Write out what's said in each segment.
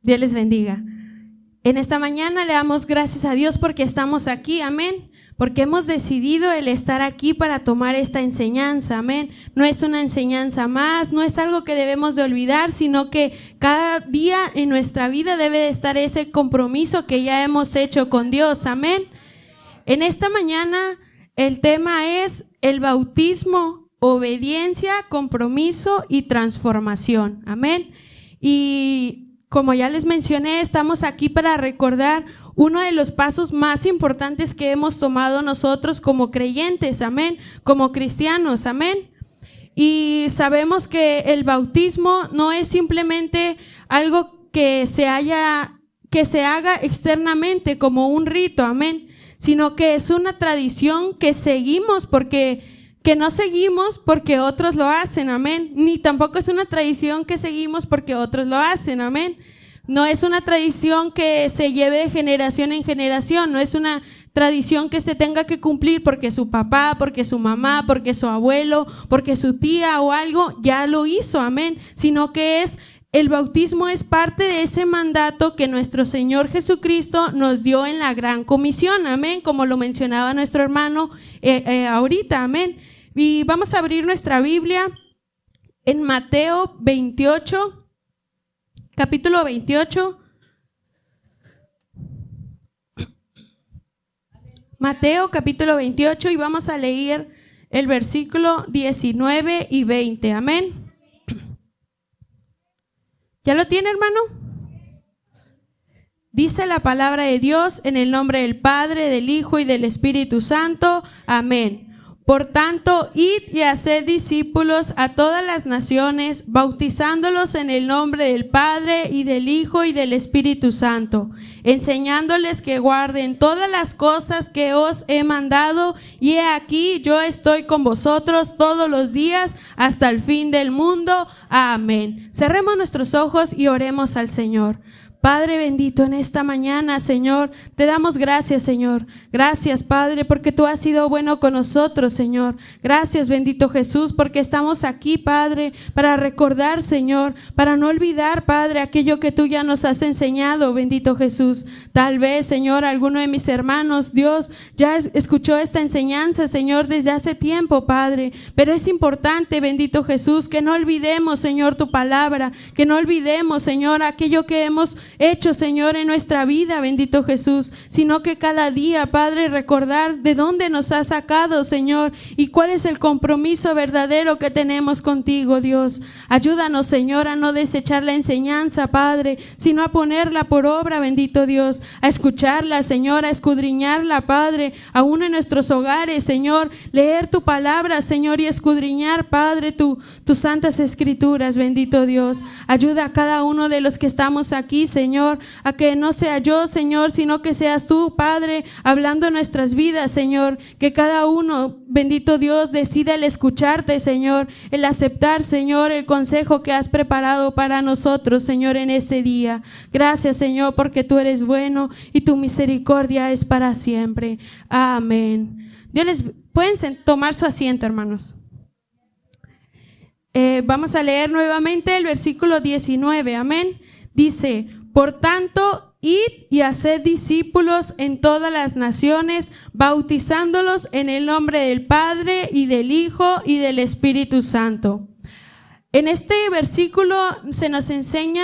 Dios les bendiga. En esta mañana le damos gracias a Dios porque estamos aquí, amén, porque hemos decidido el estar aquí para tomar esta enseñanza, amén. No es una enseñanza más, no es algo que debemos de olvidar, sino que cada día en nuestra vida debe de estar ese compromiso que ya hemos hecho con Dios, amén. En esta mañana el tema es el bautismo, obediencia, compromiso y transformación, amén. Y como ya les mencioné, estamos aquí para recordar uno de los pasos más importantes que hemos tomado nosotros como creyentes, amén, como cristianos, amén. Y sabemos que el bautismo no es simplemente algo que se haga externamente como un rito, amén, sino que es una tradición que seguimos que no seguimos porque otros lo hacen, amén, ni tampoco es una tradición que seguimos porque otros lo hacen, amén. No es una tradición que se lleve de generación en generación, no es una tradición que se tenga que cumplir porque su papá, porque su mamá, porque su abuelo, porque su tía o algo ya lo hizo, amén, sino que el bautismo es parte de ese mandato que nuestro Señor Jesucristo nos dio en la gran comisión, amén, como lo mencionaba nuestro hermano ahorita, amén. Y vamos a abrir nuestra Biblia en Mateo 28, capítulo 28. Mateo capítulo 28 y vamos a leer el versículo 19 y 20, amén. ¿Ya lo tiene, hermano? Dice la palabra de Dios en el nombre del Padre, del Hijo y del Espíritu Santo. Amén. Por tanto, id y haced discípulos a todas las naciones, bautizándolos en el nombre del Padre y del Hijo y del Espíritu Santo, enseñándoles que guarden todas las cosas que os he mandado, y he aquí yo estoy con vosotros todos los días hasta el fin del mundo. Amén. Cerremos nuestros ojos y oremos al Señor. Padre bendito, en esta mañana, Señor, te damos gracias, Señor. Gracias, Padre, porque tú has sido bueno con nosotros, Señor. Gracias, bendito Jesús, porque estamos aquí, Padre, para recordar, Señor, para no olvidar, Padre, aquello que tú ya nos has enseñado, bendito Jesús. Tal vez, Señor, alguno de mis hermanos, Dios, ya escuchó esta enseñanza, Señor, desde hace tiempo, Padre. Pero es importante, bendito Jesús, que no olvidemos, Señor, tu palabra, que no olvidemos, Señor, aquello que hemos hecho, Señor, en nuestra vida, bendito Jesús, sino que cada día, Padre, recordar de dónde nos has sacado, Señor, y cuál es el compromiso verdadero que tenemos contigo, Dios. Ayúdanos, Señor, a no desechar la enseñanza, Padre, sino a ponerla por obra, bendito Dios, a escucharla, Señor, a escudriñarla, Padre, aún en nuestros hogares, Señor, leer tu palabra, Señor, y escudriñar, Padre, tus santas escrituras, bendito Dios. Ayuda a cada uno de los que estamos aquí, Señor, a que no sea yo, Señor, sino que seas tú, Padre, hablando en nuestras vidas, Señor, que cada uno, bendito Dios, decida el escucharte, Señor, el aceptar, Señor, el consejo que has preparado para nosotros, Señor, en este día. Gracias, Señor, porque tú eres bueno y tu misericordia es para siempre. Amén. Pueden tomar su asiento, hermanos. Vamos a leer nuevamente el versículo 19, amén. Dice: por tanto, id y haced discípulos en todas las naciones, bautizándolos en el nombre del Padre y del Hijo y del Espíritu Santo. En este versículo se nos enseña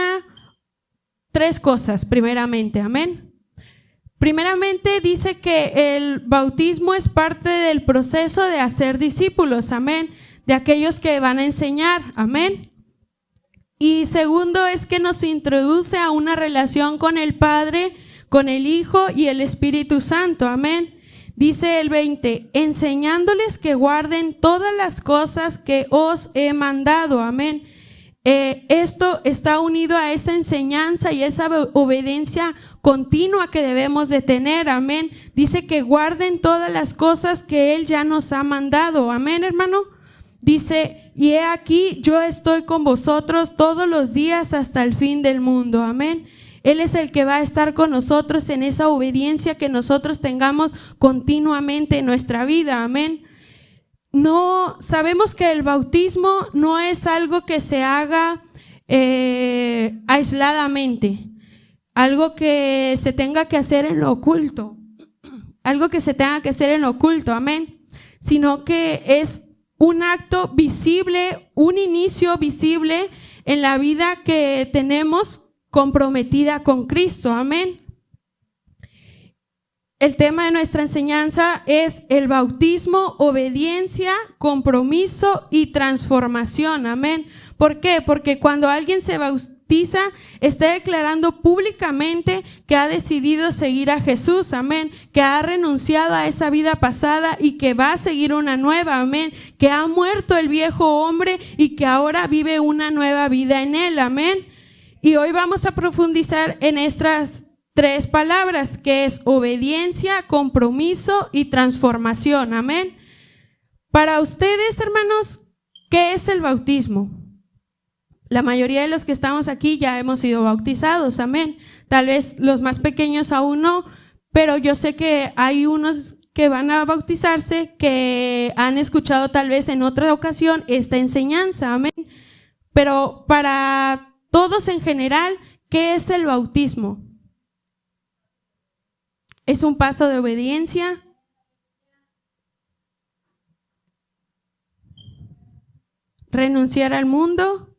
tres cosas, primeramente, amén. Primeramente dice que el bautismo es parte del proceso de hacer discípulos, amén, de aquellos que van a enseñar, amén. Y segundo es que nos introduce a una relación con el Padre, con el Hijo y el Espíritu Santo, amén. Dice el 20, enseñándoles que guarden todas las cosas que os he mandado, amén. Esto está unido a esa enseñanza y esa obediencia continua que debemos de tener, amén. Dice que guarden todas las cosas que Él ya nos ha mandado, amén, hermano. Dice, y he aquí yo estoy con vosotros todos los días hasta el fin del mundo, amén. Él es el que va a estar con nosotros en esa obediencia que nosotros tengamos continuamente en nuestra vida, amén. No, sabemos que el bautismo no es algo que se haga aisladamente, algo que se tenga que hacer en lo oculto, amén, sino que es un acto visible, un inicio visible en la vida que tenemos comprometida con Cristo, amén. El tema de nuestra enseñanza es el bautismo, obediencia, compromiso y transformación, amén. ¿Por qué? Porque cuando alguien se bautiza, está declarando públicamente que ha decidido seguir a Jesús, amén, que ha renunciado a esa vida pasada y que va a seguir una nueva, amén, que ha muerto el viejo hombre y que ahora vive una nueva vida en él, amén. Y hoy vamos a profundizar en estas 3 palabras, que es obediencia, compromiso y transformación, amén. Para ustedes, hermanos, ¿qué es el bautismo? La mayoría de los que estamos aquí ya hemos sido bautizados, amén. Tal vez los más pequeños aún no, pero yo sé que hay unos que van a bautizarse que han escuchado tal vez en otra ocasión esta enseñanza, amén. Pero para todos en general, ¿qué es el bautismo? Es un paso de obediencia, renunciar al mundo,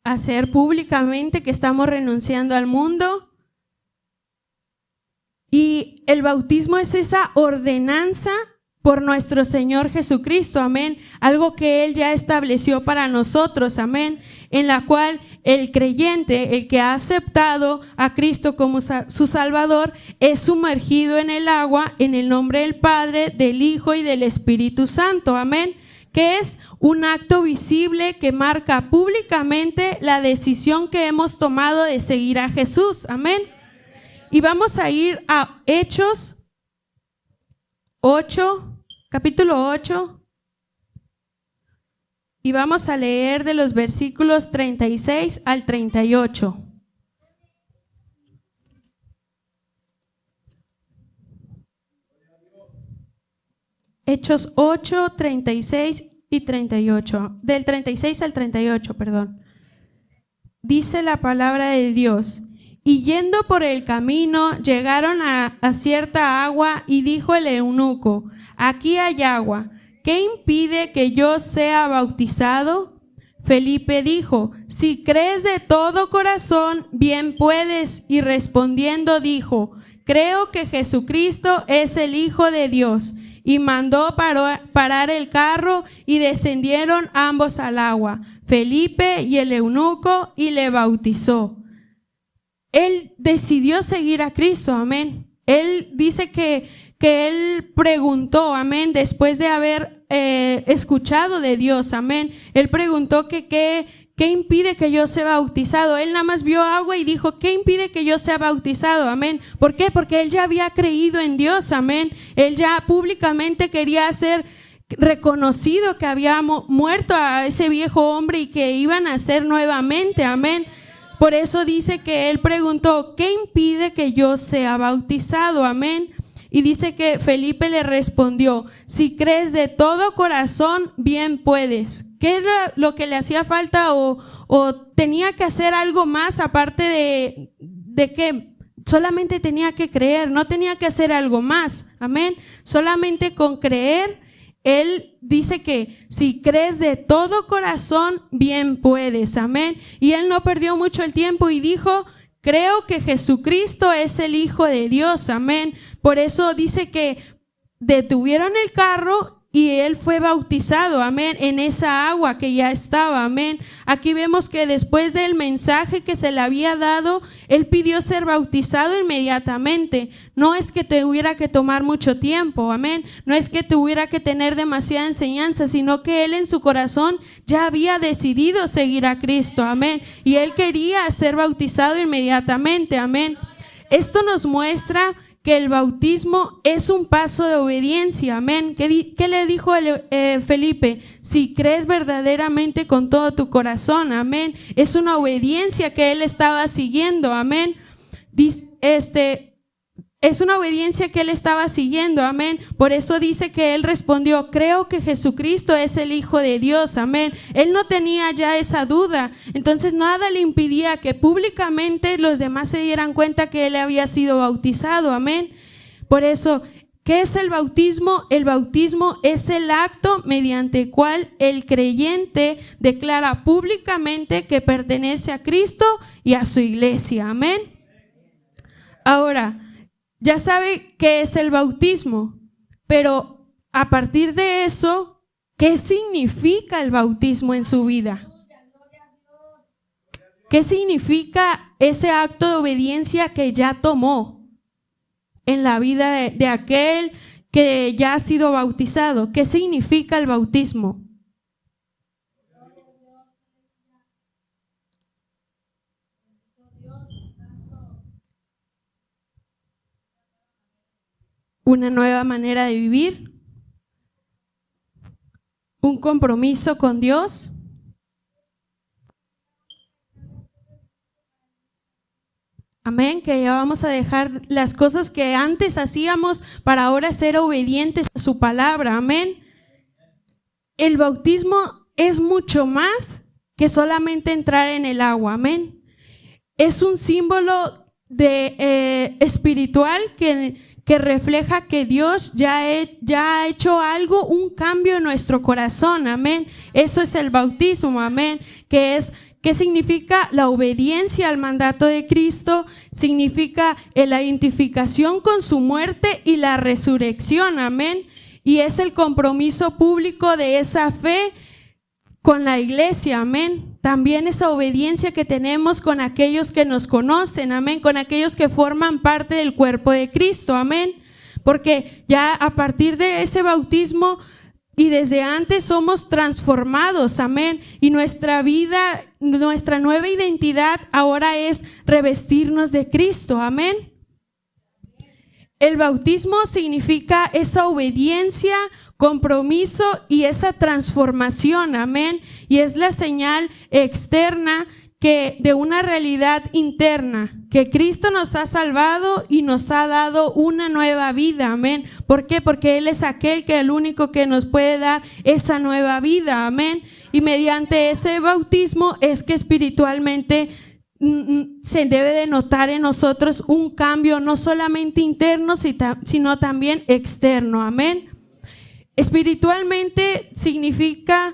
hacer públicamente que estamos renunciando al mundo. Y el bautismo es esa ordenanza por nuestro Señor Jesucristo, amén, algo que Él ya estableció para nosotros, amén, en la cual el creyente, el que ha aceptado a Cristo como su Salvador, es sumergido en el agua en el nombre del Padre, del Hijo y del Espíritu Santo, amén, que es un acto visible que marca públicamente la decisión que hemos tomado de seguir a Jesús, amén. Y vamos a ir a Hechos 8, capítulo 8, y vamos a leer de los versículos 36 al 38. Hechos 8, 36 y 38, del 36 al 38, perdón. Dice la palabra de Dios: y yendo por el camino, llegaron a cierta agua, y dijo el eunuco: aquí hay agua, ¿qué impide que yo sea bautizado? Felipe dijo: si crees de todo corazón, bien puedes. Y respondiendo dijo: creo que Jesucristo es el Hijo de Dios. Y mandó parar el carro, y descendieron ambos al agua, Felipe y el eunuco, y le bautizó. Él decidió seguir a Cristo, amén. Él dice que él preguntó, amén, después de haber escuchado de Dios, amén. Él preguntó que ¿qué impide que yo sea bautizado? Él nada más vio agua y dijo: ¿qué impide que yo sea bautizado? Amén. ¿Por qué? Porque él ya había creído en Dios, amén. Él ya públicamente quería ser reconocido que había muerto a ese viejo hombre y que iban a nacer nuevamente, amén. Por eso dice que él preguntó: ¿qué impide que yo sea bautizado? Amén. Y dice que Felipe le respondió: si crees de todo corazón, bien puedes. ¿Qué era lo que le hacía falta o tenía que hacer algo más aparte de que solamente tenía que creer? No tenía que hacer algo más, amén. Solamente con creer, él dice que si crees de todo corazón, bien puedes, amén. Y él no perdió mucho el tiempo y dijo: creo que Jesucristo es el Hijo de Dios, amén. Por eso dice que detuvieron el carro y él fue bautizado, amén, en esa agua que ya estaba, amén. Aquí vemos que después del mensaje que se le había dado, él pidió ser bautizado inmediatamente. No es que tuviera que tomar mucho tiempo, amén. No es que tuviera que tener demasiada enseñanza, sino que él en su corazón ya había decidido seguir a Cristo, amén. Y él quería ser bautizado inmediatamente, amén. Esto nos muestra que el bautismo es un paso de obediencia, amén. ¿Qué le dijo Felipe? Si crees verdaderamente con todo tu corazón, amén. Es una obediencia que él estaba siguiendo, amén. es una obediencia que él estaba siguiendo, amén. Por eso dice que él respondió, creo que Jesucristo es el Hijo de Dios, amén. Él no tenía ya esa duda, entonces nada le impidía que públicamente los demás se dieran cuenta que él había sido bautizado, amén. Por eso, ¿qué es el bautismo? El bautismo es el acto mediante el cual el creyente declara públicamente que pertenece a Cristo y a su iglesia, amén. Ahora, ya sabe qué es el bautismo, pero a partir de eso, ¿qué significa el bautismo en su vida? ¿Qué significa ese acto de obediencia que ya tomó en la vida de aquel que ya ha sido bautizado? ¿Qué significa el bautismo? Una nueva manera de vivir, un compromiso con Dios. Amén, que ya vamos a dejar las cosas que antes hacíamos para ahora ser obedientes a su palabra, amén. El bautismo es mucho más que solamente entrar en el agua, amén. Es un símbolo espiritual que refleja que Dios ya ha hecho algo, un cambio en nuestro corazón, amén. Eso es el bautismo, amén, ¿qué significa? La obediencia al mandato de Cristo, significa la identificación con su muerte y la resurrección, amén. Y es el compromiso público de esa fe con la iglesia, amén. También esa obediencia que tenemos con aquellos que nos conocen, amén, con aquellos que forman parte del cuerpo de Cristo, amén. Porque ya a partir de ese bautismo y desde antes somos transformados, amén. Y nuestra vida, nuestra nueva identidad ahora es revestirnos de Cristo, amén. El bautismo significa esa obediencia, compromiso y esa transformación, amén. Y es la señal externa de una realidad interna, que Cristo nos ha salvado y nos ha dado una nueva vida, amén. ¿Por qué? Porque Él es el único que nos puede dar esa nueva vida, amén. Y mediante ese bautismo es que espiritualmente se debe de notar en nosotros un cambio no solamente interno, sino también externo, amén. Espiritualmente significa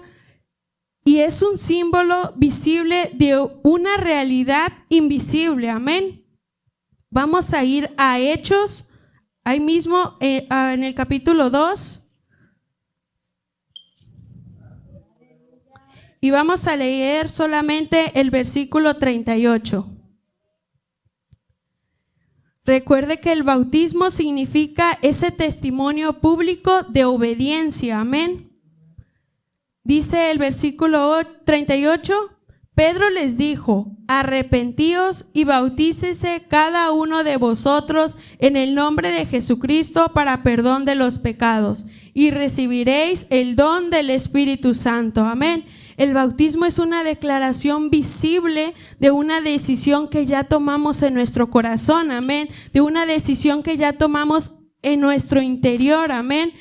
y es un símbolo visible de una realidad invisible, amén. Vamos a ir a Hechos, ahí mismo en el capítulo 2. Y vamos a leer solamente el versículo 38. Recuerde que el bautismo significa ese testimonio público de obediencia, amén. Dice el versículo 38, Pedro les dijo, arrepentíos y bautícese cada uno de vosotros en el nombre de Jesucristo para perdón de los pecados y recibiréis el don del Espíritu Santo, amén. El bautismo es una declaración visible de una decisión que ya tomamos en nuestro corazón, amén, de una decisión que ya tomamos en nuestro interior, amén,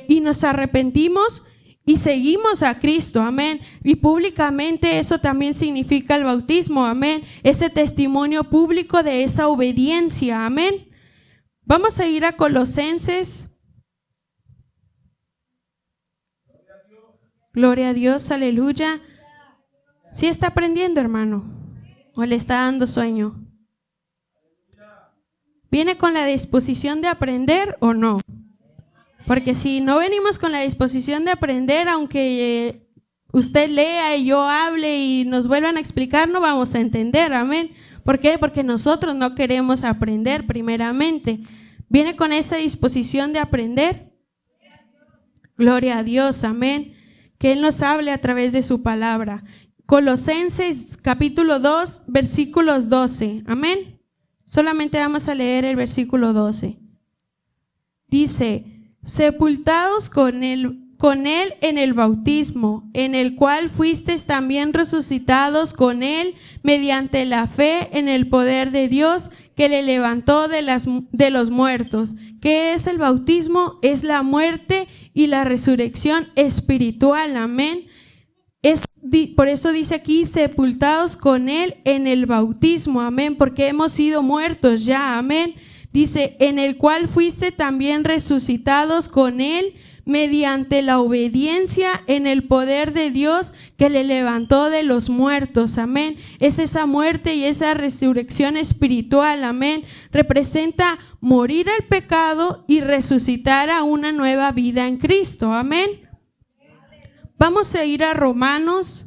y nos arrepentimos y seguimos a Cristo, amén. Y públicamente eso también significa el bautismo, amén. Ese testimonio público de esa obediencia, amén. Vamos a ir a Colosenses. Gloria a Dios, aleluya. ¿Sí está aprendiendo, hermano? ¿O le está dando sueño? ¿Viene con la disposición de aprender o no? Porque si no venimos con la disposición de aprender, aunque usted lea y yo hable y nos vuelvan a explicar, no vamos a entender, amén. ¿Por qué? Porque nosotros no queremos aprender primeramente. ¿Viene con esa disposición de aprender? Gloria a Dios, amén. Que Él nos hable a través de su palabra. Colosenses capítulo 2, versículos 12, amén. Solamente vamos a leer el versículo 12. Dice, sepultados con Él con él en el bautismo, en el cual fuisteis también resucitados con él mediante la fe en el poder de Dios que le levantó de los muertos. ¿Qué es el bautismo? Es la muerte y la resurrección espiritual, amén. Por eso dice aquí, sepultados con él en el bautismo, amén, porque hemos sido muertos ya, amén. Dice, en el cual fuiste también resucitados con él mediante la obediencia en el poder de Dios que le levantó de los muertos, amén. Es esa muerte y esa resurrección espiritual, amén. Representa morir al pecado y resucitar a una nueva vida en Cristo, amén. Vamos a ir a Romanos,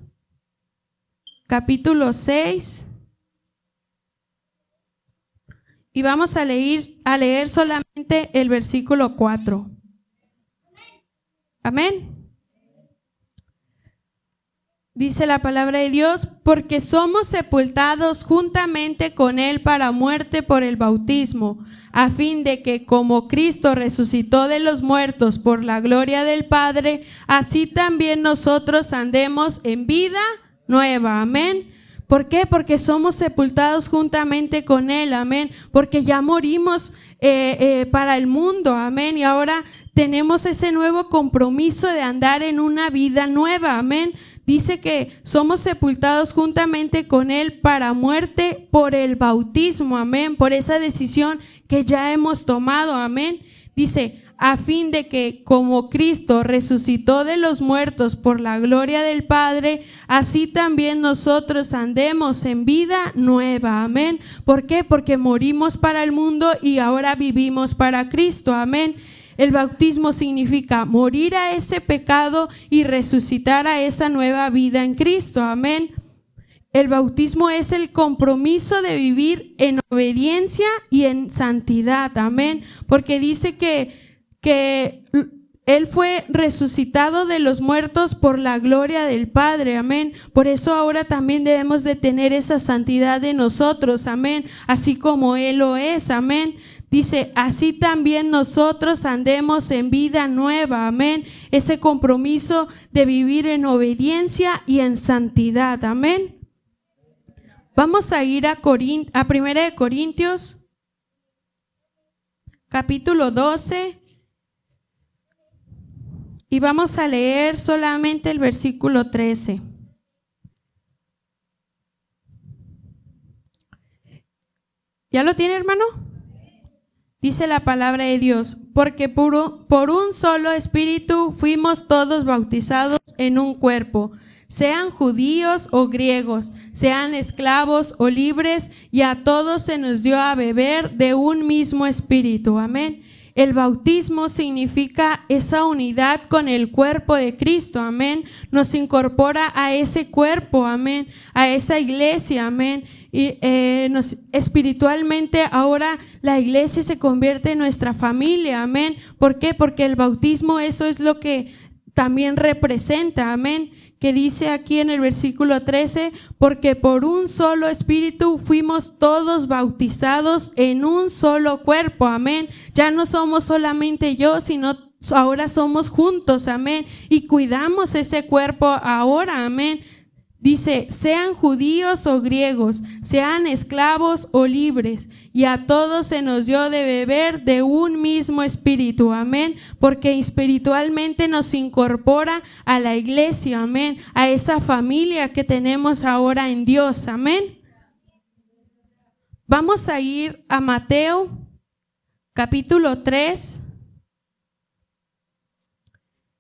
capítulo 6. Y vamos a leer solamente el versículo 4. Amén. Dice la palabra de Dios, porque somos sepultados juntamente con él para muerte por el bautismo, a fin de que como Cristo resucitó de los muertos por la gloria del Padre, así también nosotros andemos en vida nueva. Amén. ¿Por qué? Porque somos sepultados juntamente con él, amén, porque ya morimos para el mundo, amén, y ahora tenemos ese nuevo compromiso de andar en una vida nueva, amén. Dice que somos sepultados juntamente con él para muerte por el bautismo, amén, por esa decisión que ya hemos tomado, amén. Dice, a fin de que como Cristo resucitó de los muertos por la gloria del Padre, así también nosotros andemos en vida nueva, amén. ¿Por qué? Porque morimos para el mundo y ahora vivimos para Cristo, amén. El bautismo significa morir a ese pecado y resucitar a esa nueva vida en Cristo, amén. El bautismo es el compromiso de vivir en obediencia y en santidad, amén, porque dice que él fue resucitado de los muertos por la gloria del Padre, amén. Por eso ahora también debemos de tener esa santidad de nosotros, amén, así como él lo es, amén. Dice, así también nosotros andemos en vida nueva, amén. Ese compromiso de vivir en obediencia y en santidad, amén. Vamos a ir a 1 Corintios, capítulo 12. Y vamos a leer solamente el versículo 13. ¿Ya lo tiene, hermano? Dice la palabra de Dios, porque por un solo espíritu fuimos todos bautizados en un cuerpo, sean judíos o griegos, sean esclavos o libres, y a todos se nos dio a beber de un mismo espíritu. Amén. El bautismo significa esa unidad con el cuerpo de Cristo, amén. Nos incorpora a ese cuerpo, amén, a esa iglesia, amén. Y espiritualmente ahora la iglesia se convierte en nuestra familia, amén. ¿Por qué? Porque el bautismo eso es lo que también representa, amén. Que dice aquí en el versículo 13, porque por un solo espíritu fuimos todos bautizados en un solo cuerpo, amén. Ya no somos solamente yo, sino ahora somos juntos, amén. Y cuidamos ese cuerpo ahora, amén. Dice, sean judíos o griegos, sean esclavos o libres, y a todos se nos dio de beber de un mismo espíritu, amén, porque espiritualmente nos incorpora a la iglesia, amén, a esa familia que tenemos ahora en Dios, amén. Vamos a ir a Mateo, capítulo 3,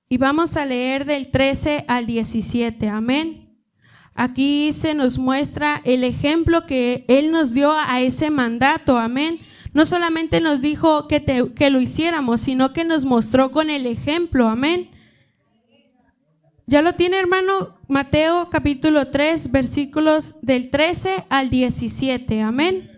y vamos a leer del 13 al 17, amén. Aquí se nos muestra el ejemplo que Él nos dio a ese mandato, amén. No solamente nos dijo que lo hiciéramos, sino que nos mostró con el ejemplo, amén. ¿Ya lo tiene, hermano? Mateo capítulo 3, versículos del 13 al 17, amén.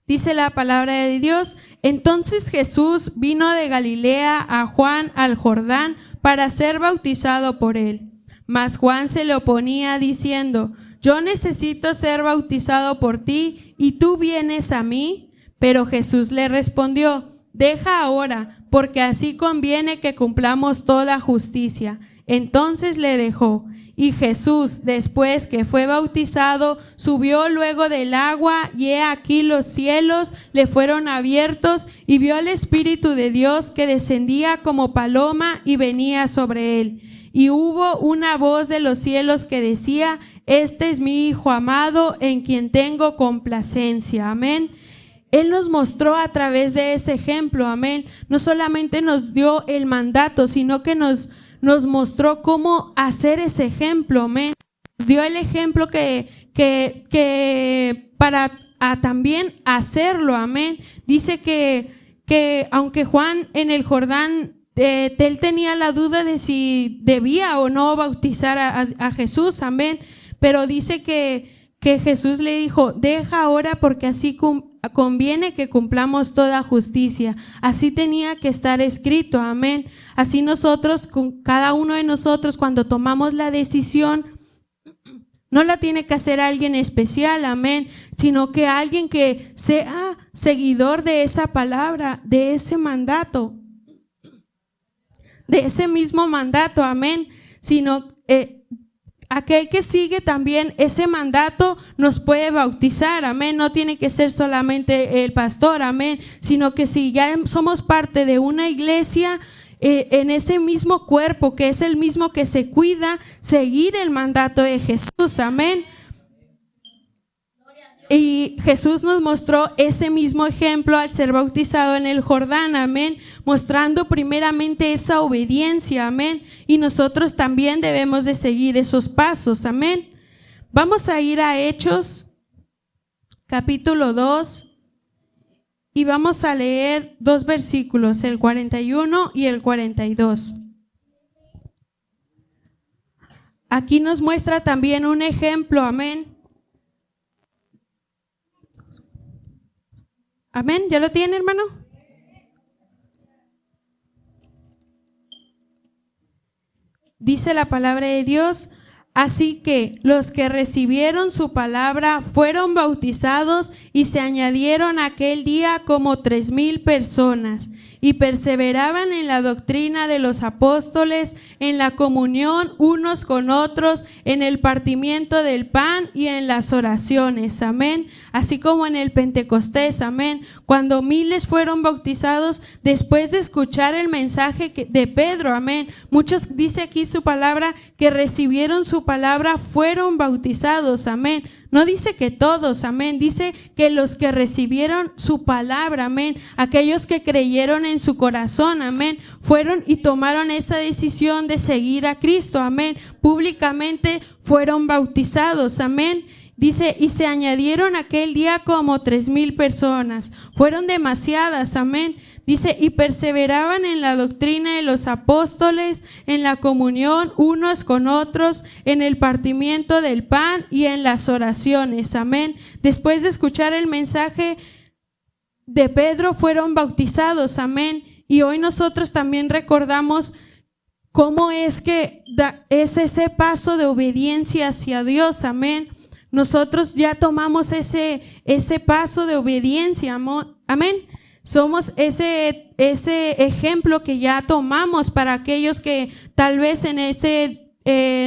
Dice la palabra de Dios, entonces Jesús vino de Galilea a Juan al Jordán para ser bautizado por él. Mas Juan se le oponía diciendo, yo necesito ser bautizado por ti y tú vienes a mí. Pero Jesús le respondió, deja ahora, porque así conviene que cumplamos toda justicia. Entonces le dejó. Y Jesús, después que fue bautizado, subió luego del agua, y he aquí los cielos le fueron abiertos, y vio al Espíritu de Dios que descendía como paloma y venía sobre él. Y hubo una voz de los cielos que decía: Este es mi Hijo amado, en quien tengo complacencia. Amén. Él nos mostró a través de ese ejemplo, amén. No solamente nos dio el mandato, sino que nos mostró cómo hacer ese ejemplo, amén. Nos dio el ejemplo que para también hacerlo, amén. Dice que aunque Juan en el Jordán, él tenía la duda de si debía o no bautizar a Jesús, amén. Pero dice que Jesús le dijo: deja ahora, porque así conviene que cumplamos toda justicia. Así tenía que estar escrito, amén. Así nosotros, con cada uno de nosotros, cuando tomamos la decisión, no la tiene que hacer alguien especial, amén, sino que alguien que sea seguidor de esa palabra, de ese mandato, de ese mismo mandato, amén. Sino aquel que sigue también ese mandato nos puede bautizar, amén. No tiene que ser solamente el pastor, amén, sino que si ya somos parte de una iglesia, en ese mismo cuerpo, que es el mismo que se cuida, seguir el mandato de Jesús, amén. Y Jesús nos mostró ese mismo ejemplo al ser bautizado en el Jordán, amén, mostrando primeramente esa obediencia, amén. Y nosotros también debemos de seguir esos pasos, amén. Vamos a ir a Hechos, capítulo 2, y vamos a leer 2 versículos, el 41 y el 42. Aquí nos muestra también un ejemplo, amén. Amén, ¿ya lo tiene, hermano? Dice la palabra de Dios: así que los que recibieron su palabra fueron bautizados, y se añadieron aquel día como 3,000 personas, y perseveraban en la doctrina de los apóstoles, en la comunión unos con otros, en el partimiento del pan y en las oraciones, amén. Así como en el Pentecostés, amén, cuando miles fueron bautizados después de escuchar el mensaje de Pedro, amén. Muchos, dice aquí su palabra, que recibieron su palabra fueron bautizados, amén. No dice que todos, amén, dice que los que recibieron su palabra, amén, aquellos que creyeron en su corazón, amén, fueron y tomaron esa decisión de seguir a Cristo, amén, públicamente fueron bautizados, amén. Dice: y se añadieron aquel día como 3,000 personas. Fueron demasiadas, amén. Dice: y perseveraban en la doctrina de los apóstoles, en la comunión unos con otros, en el partimiento del pan y en las oraciones, amén. Después de escuchar el mensaje de Pedro, fueron bautizados, amén. Y hoy nosotros también recordamos cómo es que es ese paso de obediencia hacia Dios, amén. Nosotros ya tomamos ese paso de obediencia, amén. Somos ese ejemplo que ya tomamos para aquellos que tal vez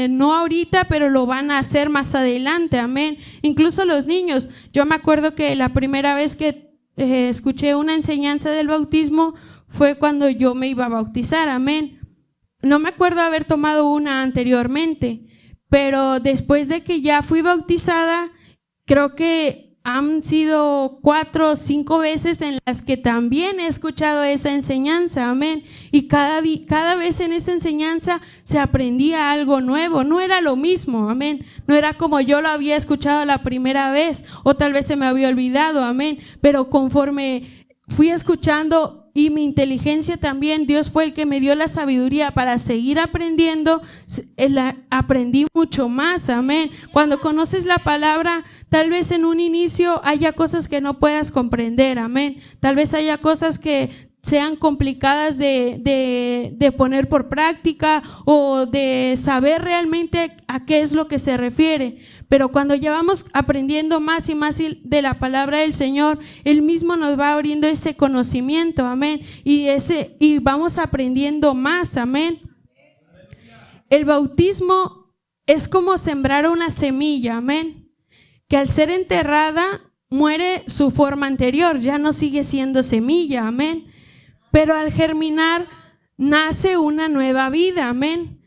no ahorita, pero lo van a hacer más adelante, amén. Incluso los niños. Yo me acuerdo que la primera vez que escuché una enseñanza del bautismo fue cuando yo me iba a bautizar, amén. No me acuerdo haber tomado una anteriormente, pero después de que ya fui bautizada, creo que han sido 4 o 5 veces en las que también he escuchado esa enseñanza, amén. Y cada vez en esa enseñanza se aprendía algo nuevo, no era lo mismo, amén. No era como yo lo había escuchado la primera vez, o tal vez se me había olvidado, amén. Pero conforme fui escuchando, y mi inteligencia también, Dios fue el que me dio la sabiduría para seguir aprendiendo, aprendí mucho más, amén. Cuando conoces la palabra, tal vez en un inicio haya cosas que no puedas comprender, amén. Tal vez haya cosas que sean complicadas de poner por práctica o de saber realmente a qué es lo que se refiere. Pero cuando ya vamos aprendiendo más y más de la palabra del Señor, Él mismo nos va abriendo ese conocimiento, amén, y vamos aprendiendo más, amén. El bautismo es como sembrar una semilla, amén, que al ser enterrada muere su forma anterior, ya no sigue siendo semilla, amén. Pero al germinar nace una nueva vida, amén.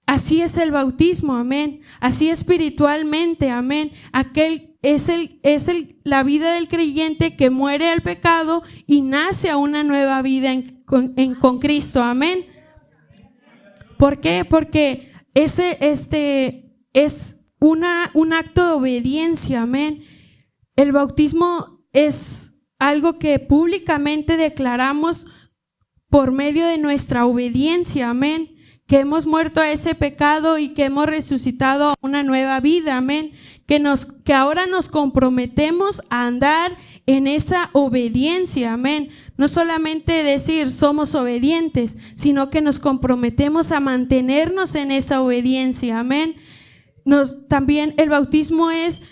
Así es el bautismo, amén. Así espiritualmente, amén. Aquel es la vida del creyente que muere al pecado y nace a una nueva vida con Cristo, amén. ¿Por qué? Porque ese es un acto de obediencia, amén. El bautismo es algo que públicamente declaramos por medio de nuestra obediencia, amén, que hemos muerto a ese pecado y que hemos resucitado a una nueva vida, amén, que ahora nos comprometemos a andar en esa obediencia, amén. No solamente decir somos obedientes, sino que nos comprometemos a mantenernos en esa obediencia, amén. También el bautismo es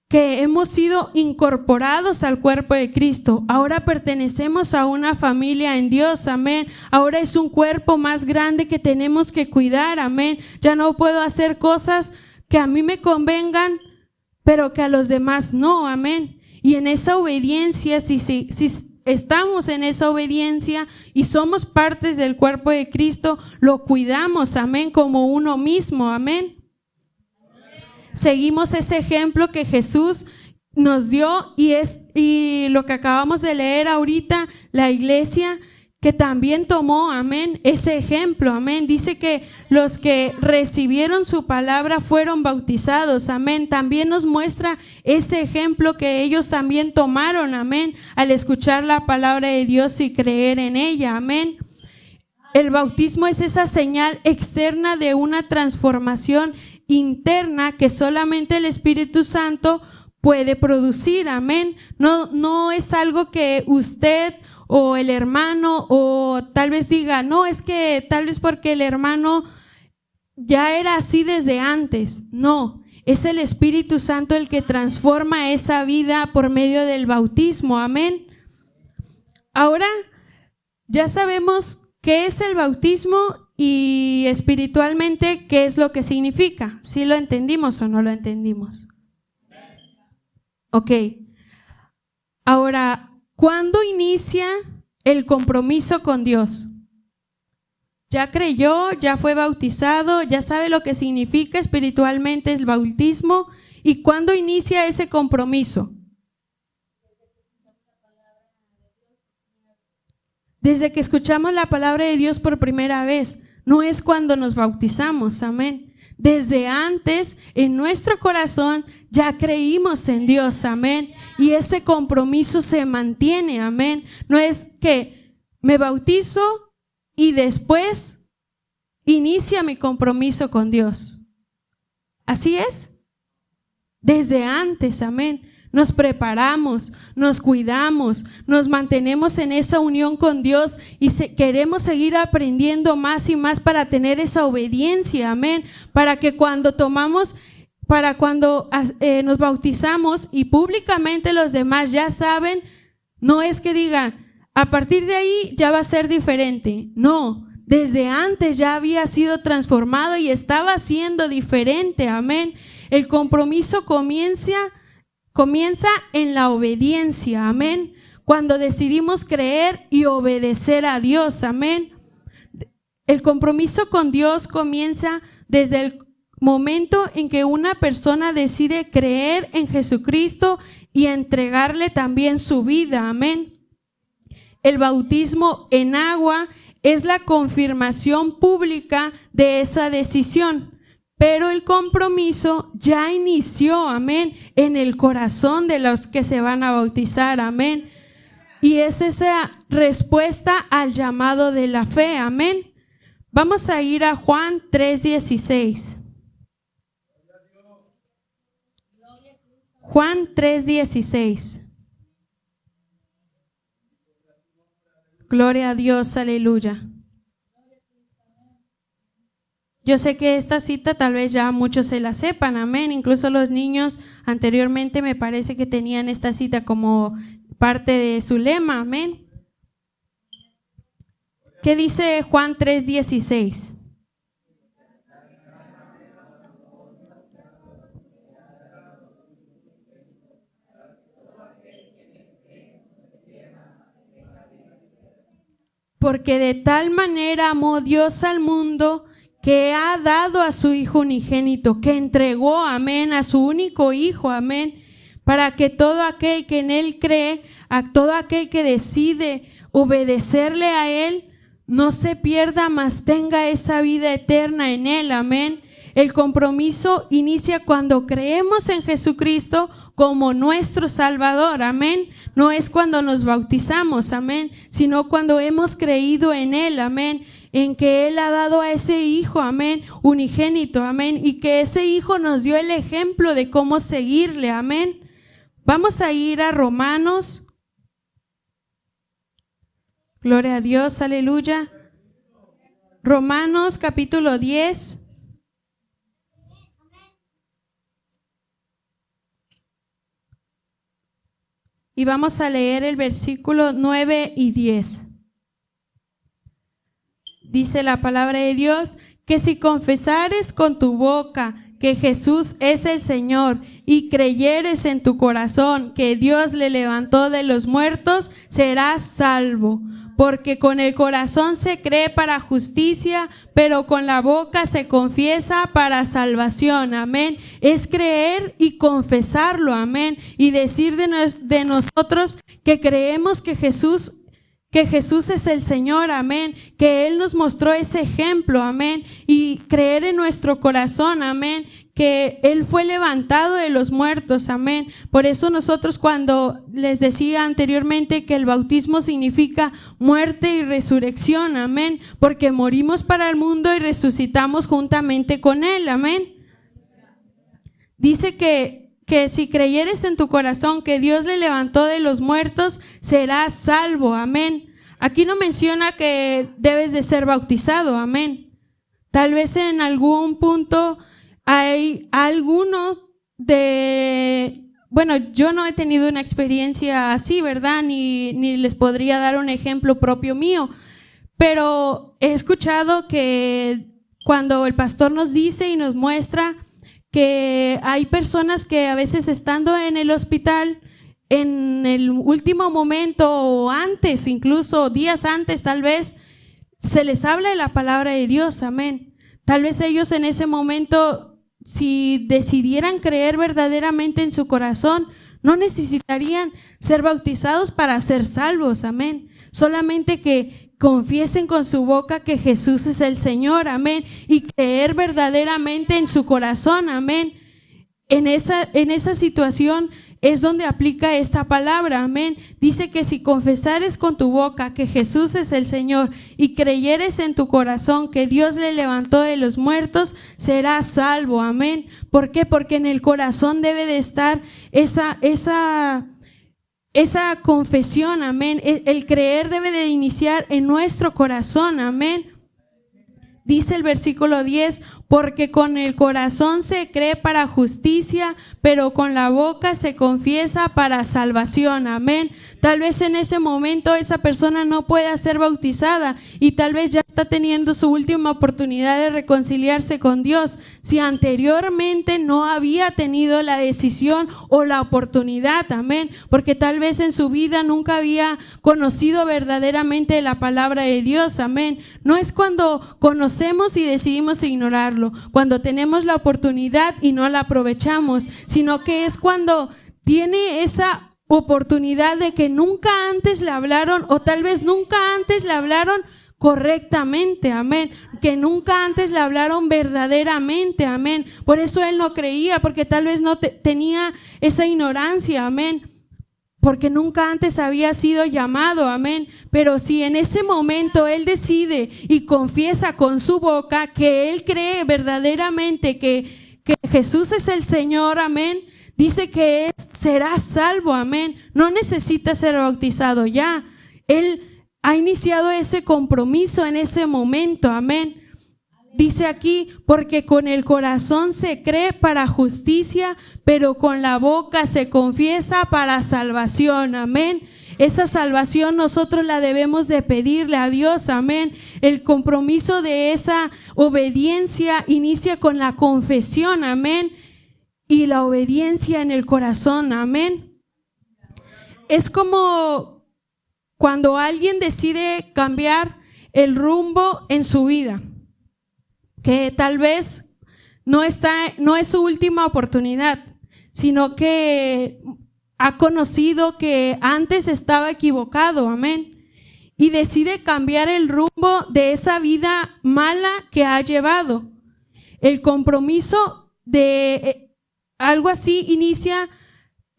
que hemos sido incorporados al cuerpo de Cristo. Ahora pertenecemos a una familia en Dios, amén. Ahora es un cuerpo más grande que tenemos que cuidar, amén. Ya no puedo hacer cosas que a mí me convengan, pero que a los demás no, amén. Y en esa obediencia, si estamos en esa obediencia y somos partes del cuerpo de Cristo, lo cuidamos, amén, como uno mismo, amén. Seguimos ese ejemplo que Jesús nos dio y lo que acabamos de leer ahorita, la iglesia que también tomó, amén, ese ejemplo, amén. Dice que los que recibieron su palabra fueron bautizados, amén. También nos muestra ese ejemplo que ellos también tomaron, amén, al escuchar la palabra de Dios y creer en ella, amén. El bautismo es esa señal externa de una transformación interna que solamente el Espíritu Santo puede producir, amén. No es algo que usted o el hermano o tal vez diga, no, es que tal vez porque el hermano ya era así desde antes. No, es el Espíritu Santo el que transforma esa vida por medio del bautismo, amén. Ahora ya sabemos qué es el bautismo y espiritualmente qué es lo que significa. ¿Sí lo entendimos o no lo entendimos? Ok. Ahora, ¿cuándo inicia el compromiso con Dios? Ya creyó, ya fue bautizado, ya sabe lo que significa espiritualmente el bautismo. ¿Y cuándo inicia ese compromiso? Desde que escuchamos la palabra de Dios por primera vez. No es cuando nos bautizamos, amén. Desde antes, en nuestro corazón, ya creímos en Dios, amén. Y ese compromiso se mantiene, amén. No es que me bautizo y después inicia mi compromiso con Dios. ¿Así es? Desde antes, amén. Nos preparamos, nos cuidamos, nos mantenemos en esa unión con Dios y queremos seguir aprendiendo más y más para tener esa obediencia, amén, para que cuando nos bautizamos y públicamente los demás ya saben, no es que digan, a partir de ahí ya va a ser diferente, no, desde antes ya había sido transformado y estaba siendo diferente, amén. El compromiso comienza en la obediencia, amén. Cuando decidimos creer y obedecer a Dios, amén. El compromiso con Dios comienza desde el momento en que una persona decide creer en Jesucristo y entregarle también su vida, amén. El bautismo en agua es la confirmación pública de esa decisión. Pero el compromiso ya inició, amén, en el corazón de los que se van a bautizar, amén. Y es esa respuesta al llamado de la fe, amén. Vamos a ir a Juan 3:16. Juan 3:16. Gloria a Dios, aleluya. Yo sé que esta cita tal vez ya muchos se la sepan, amén. Incluso los niños anteriormente me parece que tenían esta cita como parte de su lema, amén. ¿Qué dice Juan 3:16? Porque de tal manera amó Dios al mundo que ha dado a su Hijo unigénito, que entregó, amén, a su único Hijo, amén, para que todo aquel que en Él cree, a todo aquel que decide obedecerle a Él, no se pierda, mas tenga esa vida eterna en Él, amén. El compromiso inicia cuando creemos en Jesucristo como nuestro Salvador, amén. No es cuando nos bautizamos, amén, sino cuando hemos creído en Él, amén, en que Él ha dado a ese Hijo, amén, unigénito, amén, y que ese Hijo nos dio el ejemplo de cómo seguirle, amén. Vamos a ir a Romanos. Gloria a Dios, aleluya. Romanos capítulo 10. Y vamos a leer el versículo 9 y 10. Dice la palabra de Dios que si confesares con tu boca que Jesús es el Señor y creyeres en tu corazón que Dios le levantó de los muertos, serás salvo. Porque con el corazón se cree para justicia, pero con la boca se confiesa para salvación, amén. Es creer y confesarlo, amén. Y decir de nosotros que creemos que Jesús es el Señor, amén, que Él nos mostró ese ejemplo, amén, y creer en nuestro corazón, amén, que Él fue levantado de los muertos, amén. Por eso nosotros, cuando les decía anteriormente que el bautismo significa muerte y resurrección, amén, porque morimos para el mundo y resucitamos juntamente con Él, amén. Dice que si creyeres en tu corazón que Dios le levantó de los muertos, serás salvo, amén. Aquí no menciona que debes de ser bautizado, amén. Tal vez en algún punto hay algunos bueno, yo no he tenido una experiencia así, ¿verdad? Ni les podría dar un ejemplo propio mío, pero he escuchado que cuando el pastor nos dice y nos muestra que hay personas que a veces estando en el hospital, en el último momento o antes, incluso días antes tal vez, se les habla de la palabra de Dios, amén. Tal vez ellos en ese momento, si decidieran creer verdaderamente en su corazón, no necesitarían ser bautizados para ser salvos, amén. Solamente que confiesen con su boca que Jesús es el Señor, amén, y creer verdaderamente en su corazón, amén. En esa situación es donde aplica esta palabra, amén. Dice que si confesares con tu boca que Jesús es el Señor y creyeres en tu corazón que Dios le levantó de los muertos, serás salvo, amén. ¿Por qué? Porque en el corazón debe de estar esa confesión, amén. El creer debe de iniciar en nuestro corazón, amén. Dice el versículo 10, porque con el corazón se cree para justicia, pero con la boca se confiesa para salvación, amén. Tal vez en ese momento esa persona no pueda ser bautizada y tal vez ya está teniendo su última oportunidad de reconciliarse con Dios, si anteriormente no había tenido la decisión o la oportunidad, amén, porque tal vez en su vida nunca había conocido verdaderamente la palabra de Dios, amén. No es cuando conocemos y decidimos ignorarlo, cuando tenemos la oportunidad y no la aprovechamos, sino que es cuando tiene esa oportunidad de que nunca antes le hablaron, o tal vez nunca antes le hablaron correctamente, amén, que nunca antes le hablaron verdaderamente, amén. Por eso él no creía, porque tal vez no tenía esa ignorancia, amén, porque nunca antes había sido llamado, amén. Pero si en ese momento él decide y confiesa con su boca que él cree verdaderamente que Jesús es el Señor, amén, dice que será salvo, amén. No necesita ser bautizado ya. Él ha iniciado ese compromiso en ese momento, amén. Dice aquí, porque con el corazón se cree para justicia, pero con la boca se confiesa para salvación, amén. Esa salvación nosotros la debemos de pedirle a Dios, amén. El compromiso de esa obediencia inicia con la confesión, amén. Y la obediencia en el corazón, amén. Es como cuando alguien decide cambiar el rumbo en su vida, que tal vez no es su última oportunidad, sino que ha conocido que antes estaba equivocado, amén, y decide cambiar el rumbo de esa vida mala que ha llevado. El compromiso de algo así inicia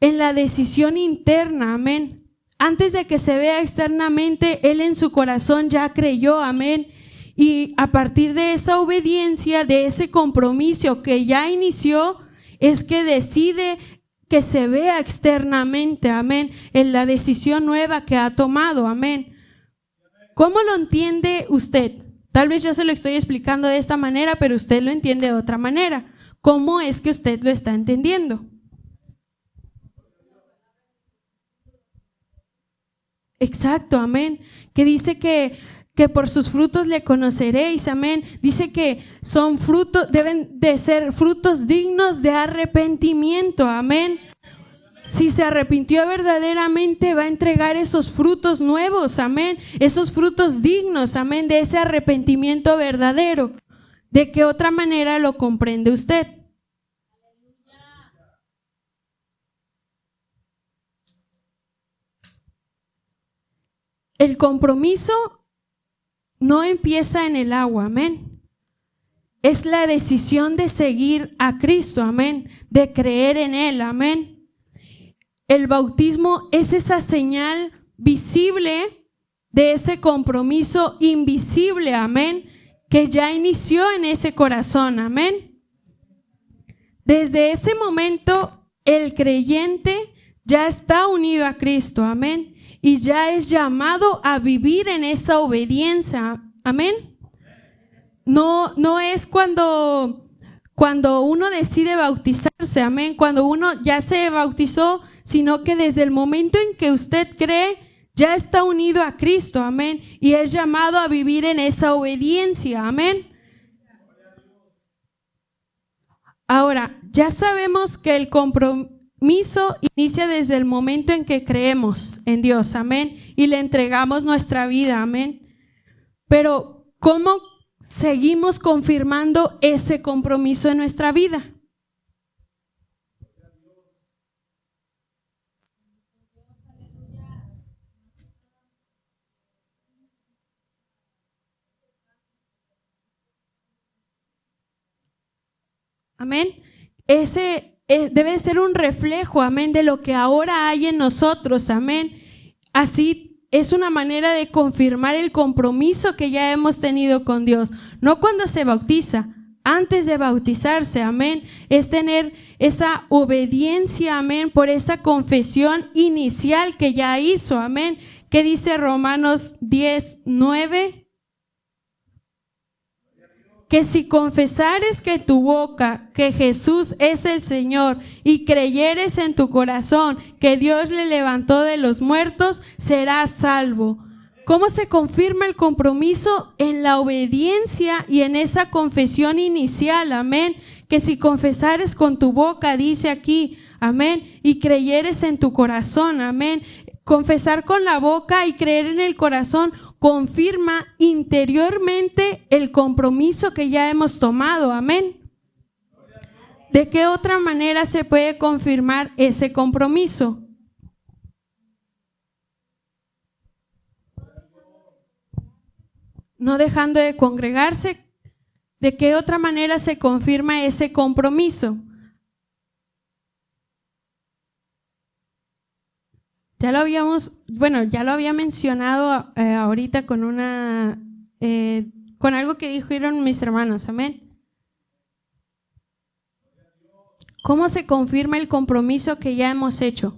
en la decisión interna, amén. Antes de que se vea externamente, él en su corazón ya creyó, amén. Y a partir de esa obediencia, de ese compromiso que ya inició, es que decide que se vea externamente, amén, en la decisión nueva que ha tomado, amén. ¿Cómo lo entiende usted? Tal vez yo se lo estoy explicando de esta manera, pero usted lo entiende de otra manera. ¿Cómo es que usted lo está entendiendo? Exacto, amén. Que dice que por sus frutos le conoceréis, amén. Dice que son frutos, deben de ser frutos dignos de arrepentimiento, amén. Si se arrepintió verdaderamente, va a entregar esos frutos nuevos, amén. Esos frutos dignos, amén, de ese arrepentimiento verdadero. ¿De qué otra manera lo comprende usted? El compromiso no empieza en el agua, amén. Es la decisión de seguir a Cristo, amén, de creer en Él, amén. El bautismo es esa señal visible de ese compromiso invisible, amén, que ya inició en ese corazón, amén. Desde ese momento, el creyente ya está unido a Cristo, amén. Y ya es llamado a vivir en esa obediencia, amén. No es cuando uno decide bautizarse, amén, cuando uno ya se bautizó, sino que desde el momento en que usted cree, ya está unido a Cristo, amén, y es llamado a vivir en esa obediencia, amén. Ahora, ya sabemos que el compromiso inicia desde el momento en que creemos en Dios, amén, y le entregamos nuestra vida, amén. Pero, ¿cómo seguimos confirmando ese compromiso en nuestra vida? Amén. Ese debe ser un reflejo, amén, de lo que ahora hay en nosotros, amén. Así es una manera de confirmar el compromiso que ya hemos tenido con Dios. No cuando se bautiza, antes de bautizarse, amén. Es tener esa obediencia, amén, por esa confesión inicial que ya hizo, amén. ¿Qué dice Romanos 10:9? Que si confesares que tu boca que Jesús es el Señor y creyeres en tu corazón que Dios le levantó de los muertos, serás salvo. ¿Cómo se confirma el compromiso? En la obediencia y en esa confesión inicial, amén. Que si confesares con tu boca, dice aquí, amén, y creyeres en tu corazón, amén. Confesar con la boca y creer en el corazón confirma interiormente el compromiso que ya hemos tomado, amén. ¿De qué otra manera se puede confirmar ese compromiso? No dejando de congregarse. ¿De qué otra manera se confirma ese compromiso? Ya lo había mencionado ahorita con algo que dijeron mis hermanos, amén. ¿Cómo se confirma el compromiso que ya hemos hecho?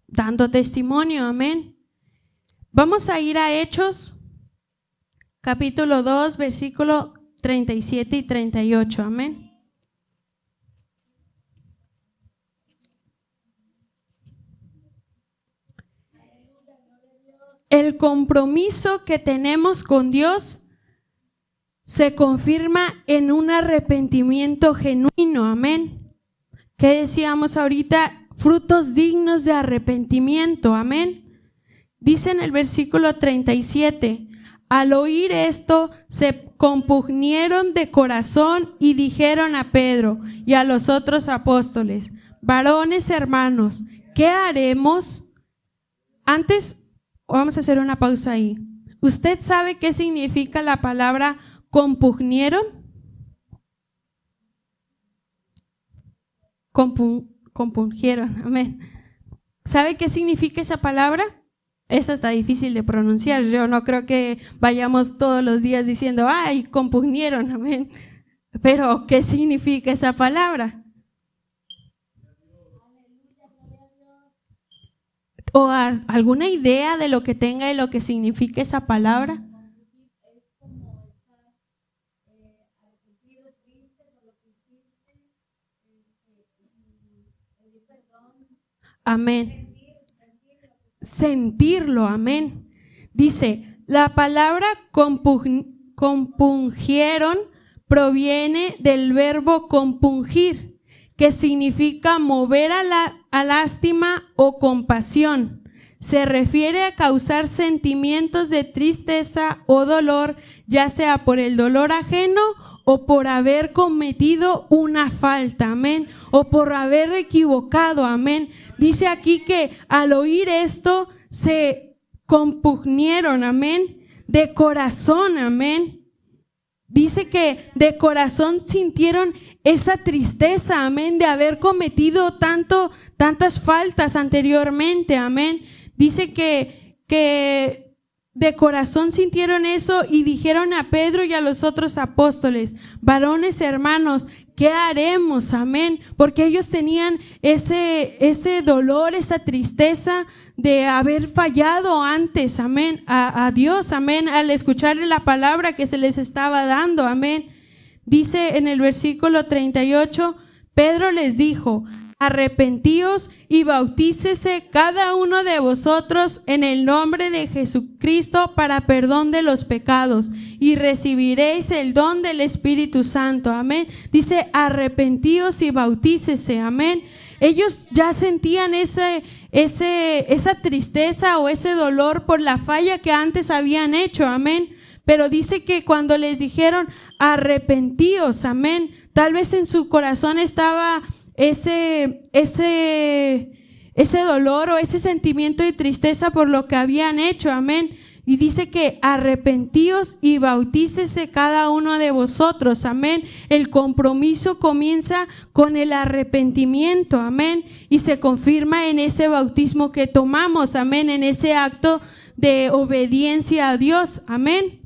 Dando testimonio, amén. Vamos a ir a Hechos, capítulo 2, versículo 37 y 38. Amén. El compromiso que tenemos con Dios se confirma en un arrepentimiento genuino. Amén. ¿Qué decíamos ahorita? Frutos dignos de arrepentimiento. Amén. Dice en el versículo 37, al oír esto se compugnieron de corazón y dijeron a Pedro y a los otros apóstoles: varones hermanos, ¿qué haremos? Antes, vamos a hacer una pausa ahí. ¿Usted sabe qué significa la palabra compugnieron? Compungieron, amén. ¿Sabe qué significa esa palabra? Esa está difícil de pronunciar. Yo no creo que vayamos todos los días diciendo, ay, compugnieron, amén. Pero, ¿qué significa esa palabra? ¿O alguna idea de lo que tenga y lo que significa esa palabra? Amén. Sentirlo, amén. Dice, la palabra compungieron proviene del verbo compungir, que significa mover a lástima o compasión. Se refiere a causar sentimientos de tristeza o dolor, ya sea por el dolor ajeno o por haber cometido una falta, amén, o por haber equivocado, amén. Dice aquí que al oír esto se compugnieron, amén, de corazón, amén. Dice que de corazón sintieron esa tristeza, amén, de haber cometido tantas faltas anteriormente, amén. Dice que de corazón sintieron eso y dijeron a Pedro y a los otros apóstoles: varones hermanos, ¿qué haremos? Amén. Porque ellos tenían ese dolor, esa tristeza de haber fallado antes, amén, a Dios, amén, al escuchar la palabra que se les estaba dando, amén. Dice en el versículo 38, Pedro les dijo: arrepentíos y bautícese cada uno de vosotros en el nombre de Jesucristo para perdón de los pecados y recibiréis el don del Espíritu Santo. Amén. Dice: arrepentíos y bautícese. Amén. Ellos ya sentían esa tristeza o ese dolor por la falla que antes habían hecho. Amén. Pero dice que cuando les dijeron arrepentíos, amén, tal vez en su corazón estaba ese dolor o ese sentimiento de tristeza por lo que habían hecho, amén. Y dice que arrepentíos y bautícese cada uno de vosotros, amén. El compromiso comienza con el arrepentimiento, amén. Y se confirma en ese bautismo que tomamos, amén, en ese acto de obediencia a Dios, amén.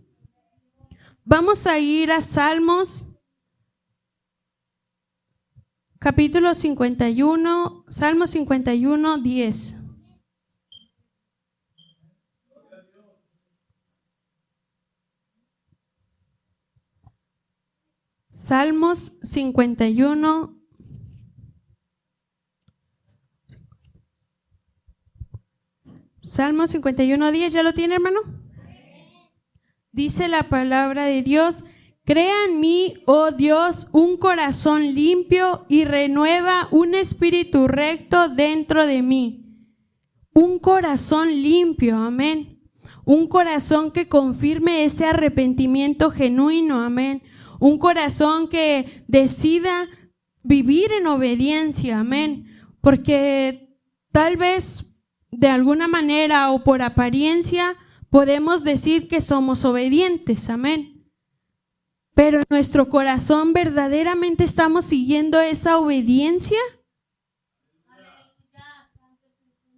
Vamos a ir a Salmos, capítulo 51, Salmo 51, 10. Salmos 51. Salmo 51, 10. ¿Ya lo tiene, hermano? Dice la palabra de Dios: crea en mí, oh Dios, un corazón limpio y renueva un espíritu recto dentro de mí. Un corazón limpio, amén. Un corazón que confirme ese arrepentimiento genuino, amén. Un corazón que decida vivir en obediencia, amén. Porque tal vez de alguna manera o por apariencia podemos decir que somos obedientes, amén. Pero en nuestro corazón, ¿verdaderamente estamos siguiendo esa obediencia?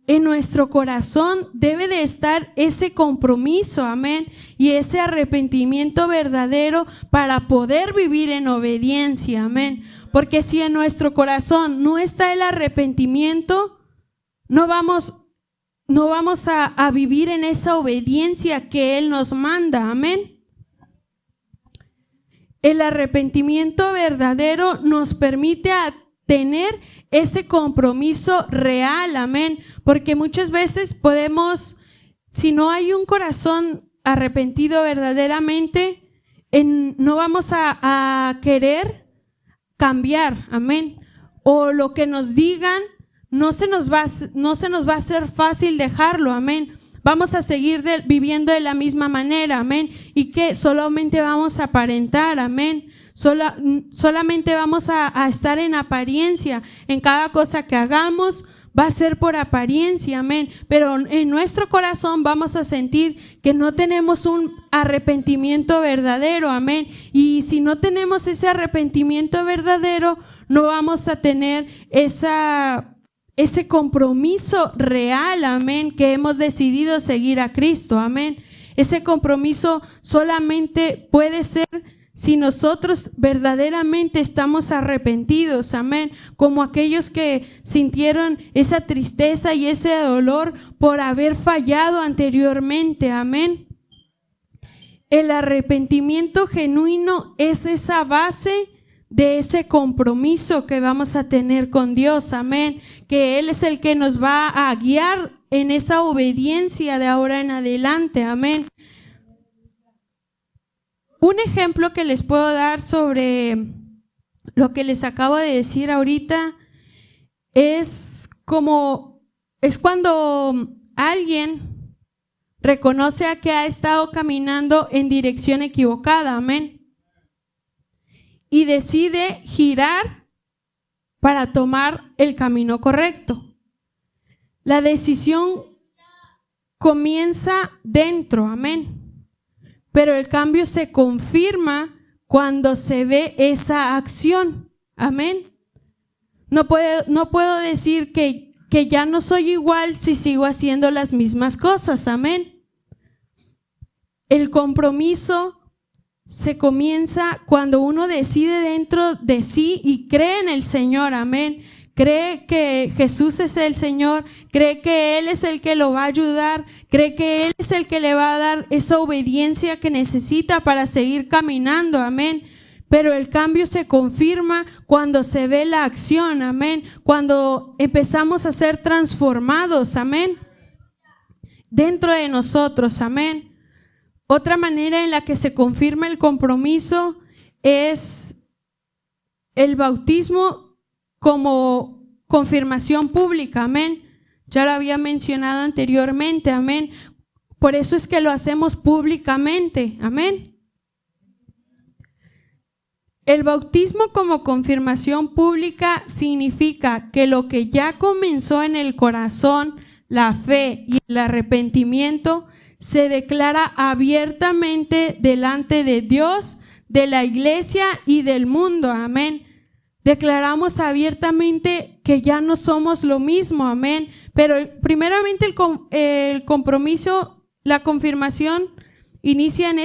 En nuestro corazón debe de estar ese compromiso, amén, y ese arrepentimiento verdadero para poder vivir en obediencia, amén. Porque si en nuestro corazón no está el arrepentimiento, no vamos no vamos a vivir en esa obediencia que Él nos manda. Amén. El arrepentimiento verdadero nos permite tener ese compromiso real. Amén. Porque muchas veces podemos, si no hay un corazón arrepentido verdaderamente, no vamos a querer cambiar. Amén. O lo que nos digan, no se nos va a hacer fácil dejarlo. Amén. Vamos a seguir viviendo de la misma manera. Amén. Y que solamente vamos a aparentar. Amén. Solamente vamos a estar en apariencia. En cada cosa que hagamos va a ser por apariencia. Amén. Pero en nuestro corazón vamos a sentir que no tenemos un arrepentimiento verdadero. Amén. Y si no tenemos ese arrepentimiento verdadero, no vamos a tener ese compromiso real, amén, que hemos decidido seguir a Cristo, amén. Ese compromiso solamente puede ser si nosotros verdaderamente estamos arrepentidos, amén, como aquellos que sintieron esa tristeza y ese dolor por haber fallado anteriormente, amén. El arrepentimiento genuino es esa base de ese compromiso que vamos a tener con Dios, amén, que Él es el que nos va a guiar en esa obediencia de ahora en adelante, amén. Un ejemplo que les puedo dar sobre lo que les acabo de decir ahorita es cuando alguien reconoce a que ha estado caminando en dirección equivocada, amén, y decide girar para tomar el camino correcto. La decisión comienza dentro, amén. Pero el cambio se confirma cuando se ve esa acción, amén. No puedo decir que ya no soy igual si sigo haciendo las mismas cosas, amén. El compromiso se comienza cuando uno decide dentro de sí y cree en el Señor, amén. Cree que Jesús es el Señor, cree que Él es el que lo va a ayudar, cree que Él es el que le va a dar esa obediencia que necesita para seguir caminando, amén. Pero el cambio se confirma cuando se ve la acción, amén. Cuando empezamos a ser transformados, amén, dentro de nosotros, amén. Otra manera en la que se confirma el compromiso es el bautismo como confirmación pública, amén. Ya lo había mencionado anteriormente, amén. Por eso es que lo hacemos públicamente, amén. El bautismo como confirmación pública significa que lo que ya comenzó en el corazón, la fe y el arrepentimiento, se declara abiertamente delante de Dios, de la iglesia y del mundo, amén. Declaramos abiertamente que ya no somos lo mismo, amén. Pero primeramente el compromiso, la confirmación inicia en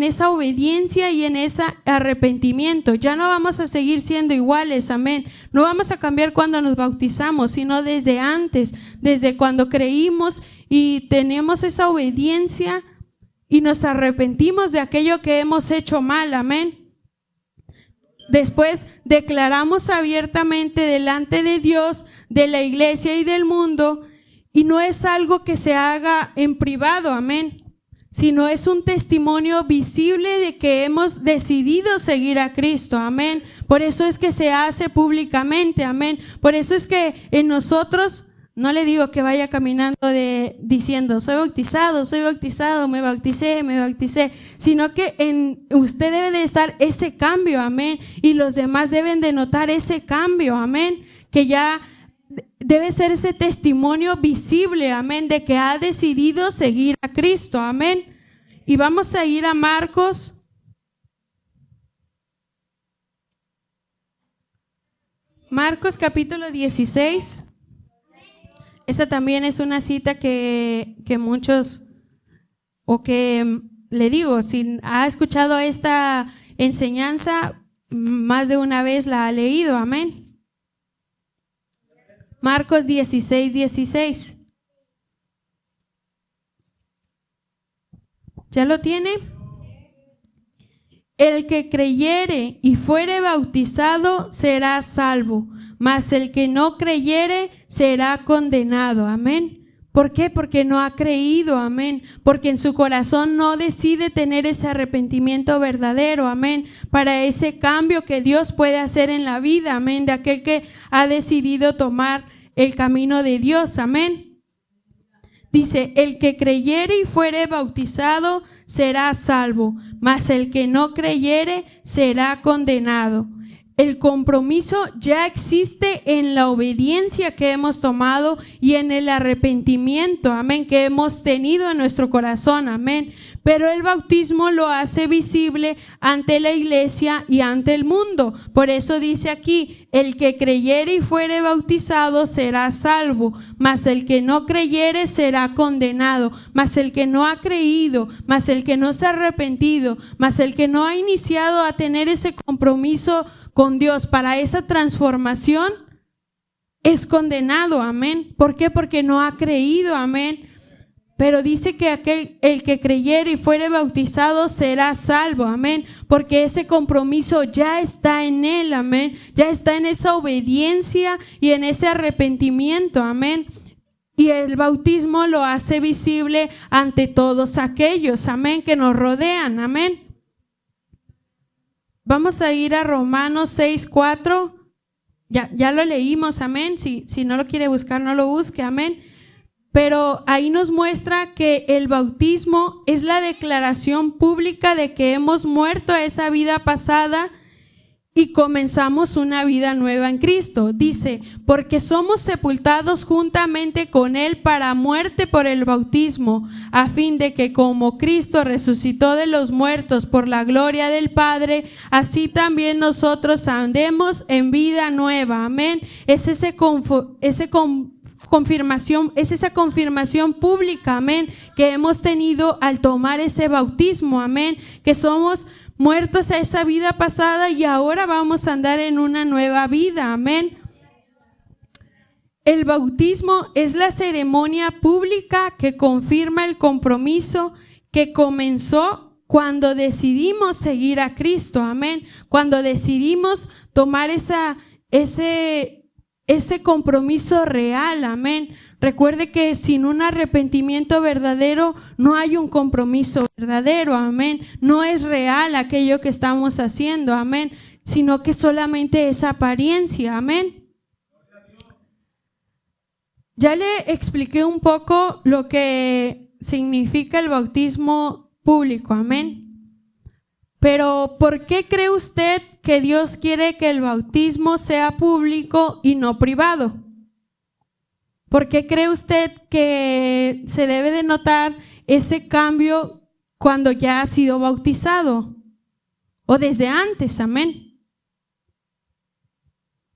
esa obediencia y en ese arrepentimiento. Ya no vamos a seguir siendo iguales, amén. No vamos a cambiar cuando nos bautizamos, sino desde antes, desde cuando creímos y tenemos esa obediencia y nos arrepentimos de aquello que hemos hecho mal, amén. Después declaramos abiertamente delante de Dios, de la iglesia y del mundo, y no es algo que se haga en privado, amén, sino es un testimonio visible de que hemos decidido seguir a Cristo, amén. Por eso es que se hace públicamente, amén. Por eso es que en nosotros, no le digo que vaya caminando diciendo soy bautizado, me bauticé, sino que en usted debe de estar ese cambio, amén, y los demás deben de notar ese cambio, amén, que ya debe ser ese testimonio visible, amén, de que ha decidido seguir a Cristo, amén. Y vamos a ir a Marcos capítulo 16. Esta también es una cita que muchos, o que le digo, si ha escuchado esta enseñanza, más de una vez la ha leído, amén. Marcos 16:16. ¿Ya lo tiene? El que creyere y fuere bautizado será salvo, mas el que no creyere será condenado. Amén. ¿Por qué? Porque no ha creído, amén. Porque en su corazón no decide tener ese arrepentimiento verdadero, amén. Para ese cambio que Dios puede hacer en la vida, amén. De aquel que ha decidido tomar el camino de Dios, amén. Dice, el que creyere y fuere bautizado será salvo, mas el que no creyere será condenado. El compromiso ya existe en la obediencia que hemos tomado y en el arrepentimiento, amén, que hemos tenido en nuestro corazón, amén. Pero el bautismo lo hace visible ante la iglesia y ante el mundo. Por eso dice aquí, el que creyere y fuere bautizado será salvo, mas el que no creyere será condenado. Mas el que no ha creído, mas el que no se ha arrepentido, mas el que no ha iniciado a tener ese compromiso con Dios para esa transformación, es condenado, amén. ¿Por qué? Porque no ha creído, amén. Pero dice que el que creyere y fuere bautizado será salvo, amén. Porque ese compromiso ya está en él, amén. Ya está en esa obediencia y en ese arrepentimiento, amén. Y el bautismo lo hace visible ante todos aquellos, amén, que nos rodean, amén. Vamos a ir a Romanos 6:4. Ya lo leímos, amén. Si no lo quiere buscar, no lo busque, amén. Pero ahí nos muestra que el bautismo es la declaración pública de que hemos muerto a esa vida pasada y comenzamos una vida nueva en Cristo. Dice, porque somos sepultados juntamente con Él para muerte por el bautismo, a fin de que como Cristo resucitó de los muertos por la gloria del Padre, así también nosotros andemos en vida nueva. Amén. Es esa confirmación pública, amén, que hemos tenido al tomar ese bautismo, amén, que somos muertos a esa vida pasada y ahora vamos a andar en una nueva vida, amén. El bautismo es la ceremonia pública que confirma el compromiso que comenzó cuando decidimos seguir a Cristo, amén, cuando decidimos tomar ese compromiso real, amén. Recuerde que sin un arrepentimiento verdadero no hay un compromiso verdadero, amén. No es real aquello que estamos haciendo, amén, sino que solamente es apariencia, amén. Ya le expliqué un poco lo que significa el bautismo público, amén. Pero ¿por qué cree usted que Dios quiere que el bautismo sea público y no privado? ¿Por qué cree usted que se debe de notar ese cambio cuando ya ha sido bautizado? O desde antes, amén.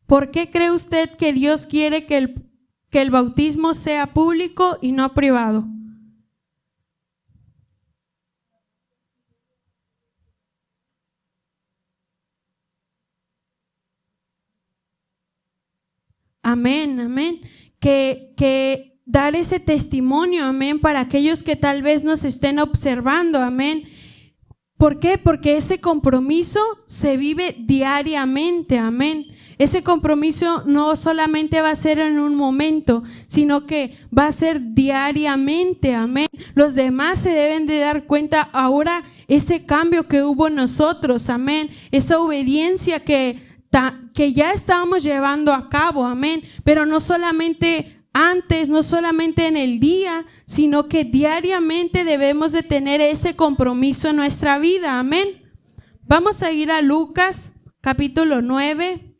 ¿Por qué cree usted que Dios quiere que el bautismo sea público y no privado? Amén, amén. Que dar ese testimonio, amén, para aquellos que tal vez nos estén observando, amén. ¿Por qué? Porque ese compromiso se vive diariamente, amén. Ese compromiso no solamente va a ser en un momento, sino que va a ser diariamente, amén. Los demás se deben de dar cuenta ahora ese cambio que hubo en nosotros, amén. Esa obediencia que ya estábamos llevando a cabo, amén, pero no solamente antes, no solamente en el día, sino que diariamente debemos de tener ese compromiso en nuestra vida, amén. Vamos a ir a Lucas capítulo 9.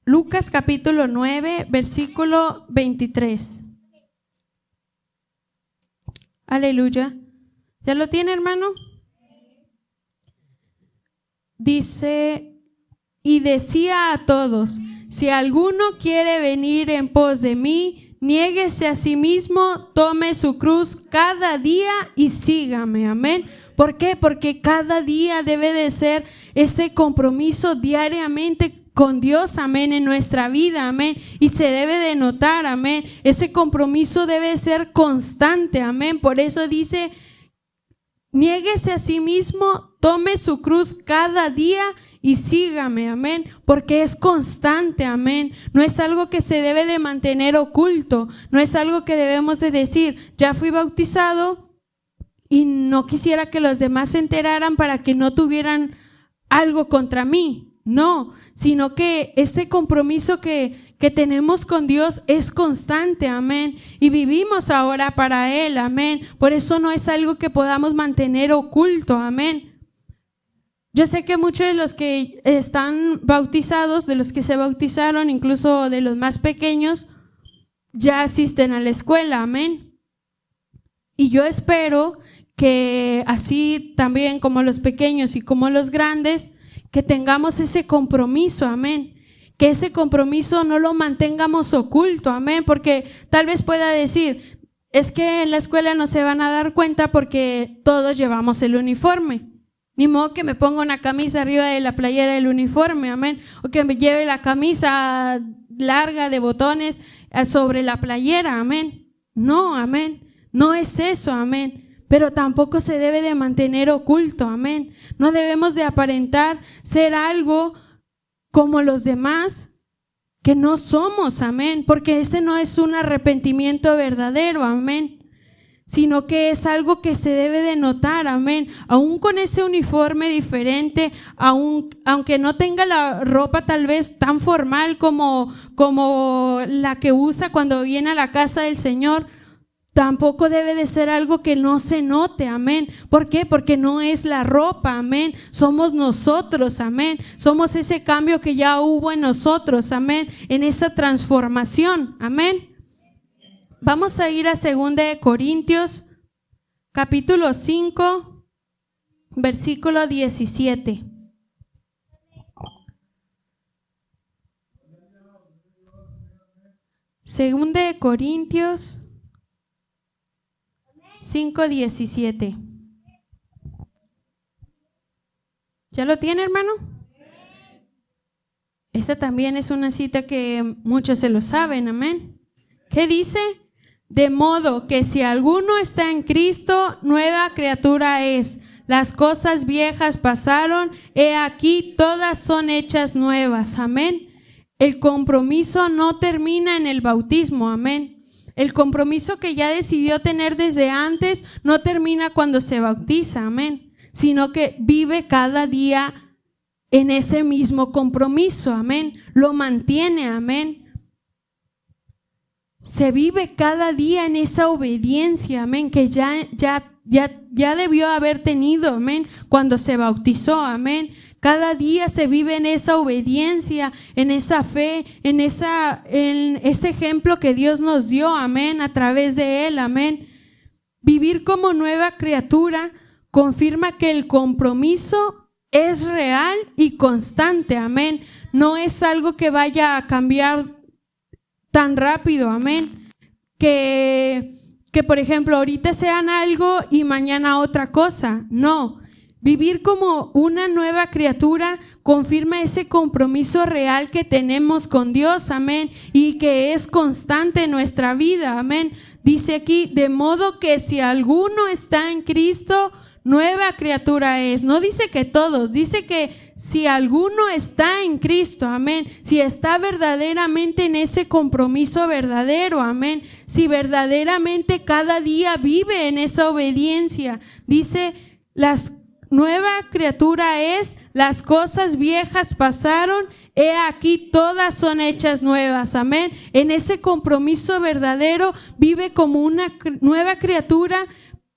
Lucas capítulo 9, versículo 23. Aleluya. ¿Ya lo tiene, hermano? Dice, y decía a todos, si alguno quiere venir en pos de mí, niéguese a sí mismo, tome su cruz cada día y sígame, amén. ¿Por qué? Porque cada día debe de ser ese compromiso diariamente con Dios, amén, en nuestra vida, amén, y se debe de notar, amén, ese compromiso debe ser constante, amén. Por eso dice, niéguese a sí mismo, tome su cruz cada día y sígame, amén, porque es constante, amén. No es algo que se debe de mantener oculto, no es algo que debemos de decir, ya fui bautizado y no quisiera que los demás se enteraran para que no tuvieran algo contra mí. No, sino que ese compromiso que tenemos con Dios es constante, amén, y vivimos ahora para Él, amén. Por eso no es algo que podamos mantener oculto, amén. Yo sé que muchos de los que están bautizados, de los que se bautizaron, incluso de los más pequeños, ya asisten a la escuela, amén. Y yo espero que así también como los pequeños y como los grandes, que tengamos ese compromiso, amén. Que ese compromiso no lo mantengamos oculto, amén. Porque tal vez pueda decir, es que en la escuela no se van a dar cuenta porque todos llevamos el uniforme. Ni modo que me ponga una camisa arriba de la playera del uniforme, amén. O que me lleve la camisa larga de botones sobre la playera, amén. No, amén. No es eso, amén. Pero tampoco se debe de mantener oculto, amén. No debemos de aparentar ser algo como los demás que no somos, amén, porque ese no es un arrepentimiento verdadero, amén, sino que es algo que se debe de notar, amén, aún con ese uniforme diferente, aunque no tenga la ropa tal vez tan formal como la que usa cuando viene a la casa del Señor. Tampoco debe de ser algo que no se note, amén. ¿Por qué? Porque no es la ropa, amén. Somos nosotros, amén. Somos ese cambio que ya hubo en nosotros, amén. En esa transformación, amén. Vamos a ir a 2 de Corintios, capítulo 5, versículo 17. Segunda de Corintios 5:17. ¿Ya lo tiene, hermano? Esta también es una cita que muchos se lo saben, amén. ¿Qué dice? De modo que si alguno está en Cristo, nueva criatura es. Las cosas viejas pasaron, he aquí todas son hechas nuevas, amén. El compromiso no termina en el bautismo, amén. El compromiso que ya decidió tener desde antes no termina cuando se bautiza, amén, sino que vive cada día en ese mismo compromiso, amén, lo mantiene, amén. Se vive cada día en esa obediencia, amén, que ya debió haber tenido, amén, cuando se bautizó, amén. Cada día se vive en esa obediencia, en esa fe, en ese ejemplo que Dios nos dio, amén, a través de Él, amén. Vivir como nueva criatura confirma que el compromiso es real y constante, amén. No es algo que vaya a cambiar tan rápido, amén. Que por ejemplo ahorita sean algo y mañana otra cosa, no. Vivir como una nueva criatura confirma ese compromiso real que tenemos con Dios, amén, y que es constante en nuestra vida, amén. Dice aquí, de modo que si alguno está en Cristo, nueva criatura es. No dice que todos, dice que si alguno está en Cristo, amén, si está verdaderamente en ese compromiso verdadero, amén, si verdaderamente cada día vive en esa obediencia, dice, nueva criatura es, las cosas viejas pasaron, he aquí todas son hechas nuevas, amén. En ese compromiso verdadero vive como una nueva criatura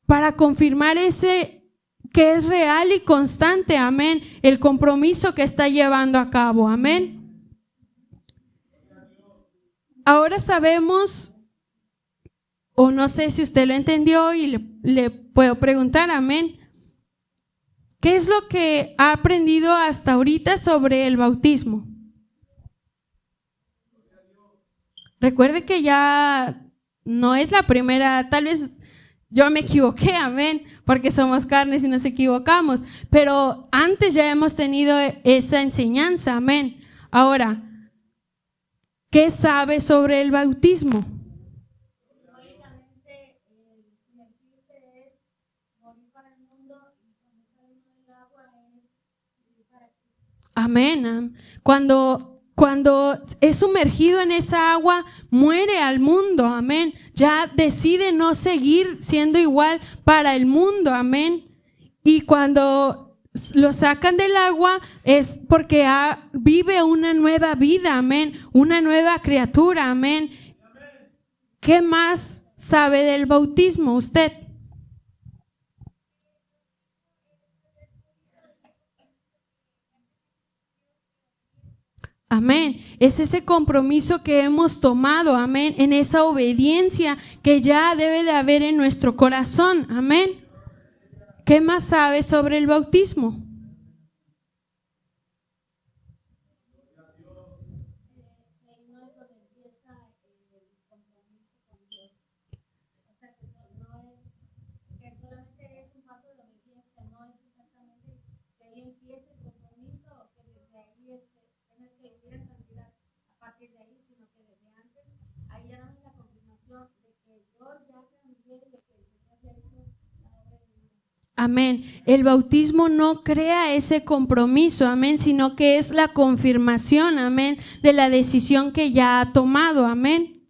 para confirmar ese que es real y constante, amén, el compromiso que está llevando a cabo, amén. Ahora sabemos, o no sé si usted lo entendió y le puedo preguntar, amén. ¿Qué es lo que ha aprendido hasta ahorita sobre el bautismo? Recuerde que ya no es la primera, tal vez yo me equivoqué, amén, porque somos carnes y nos equivocamos, pero antes ya hemos tenido esa enseñanza, amén. Ahora, ¿qué sabe sobre el bautismo? Amén. Cuando es sumergido en esa agua, muere al mundo, amén. Ya decide no seguir siendo igual para el mundo, amén. Y cuando lo sacan del agua es porque vive una nueva vida, amén. Una nueva criatura, amén. ¿Qué más sabe del bautismo usted? Amén. Es ese compromiso que hemos tomado, amén, en esa obediencia que ya debe de haber en nuestro corazón, amén. ¿Qué más sabe sobre el bautismo? Amén. El bautismo no crea ese compromiso, amén, sino que es la confirmación, amén, de la decisión que ya ha tomado, amén.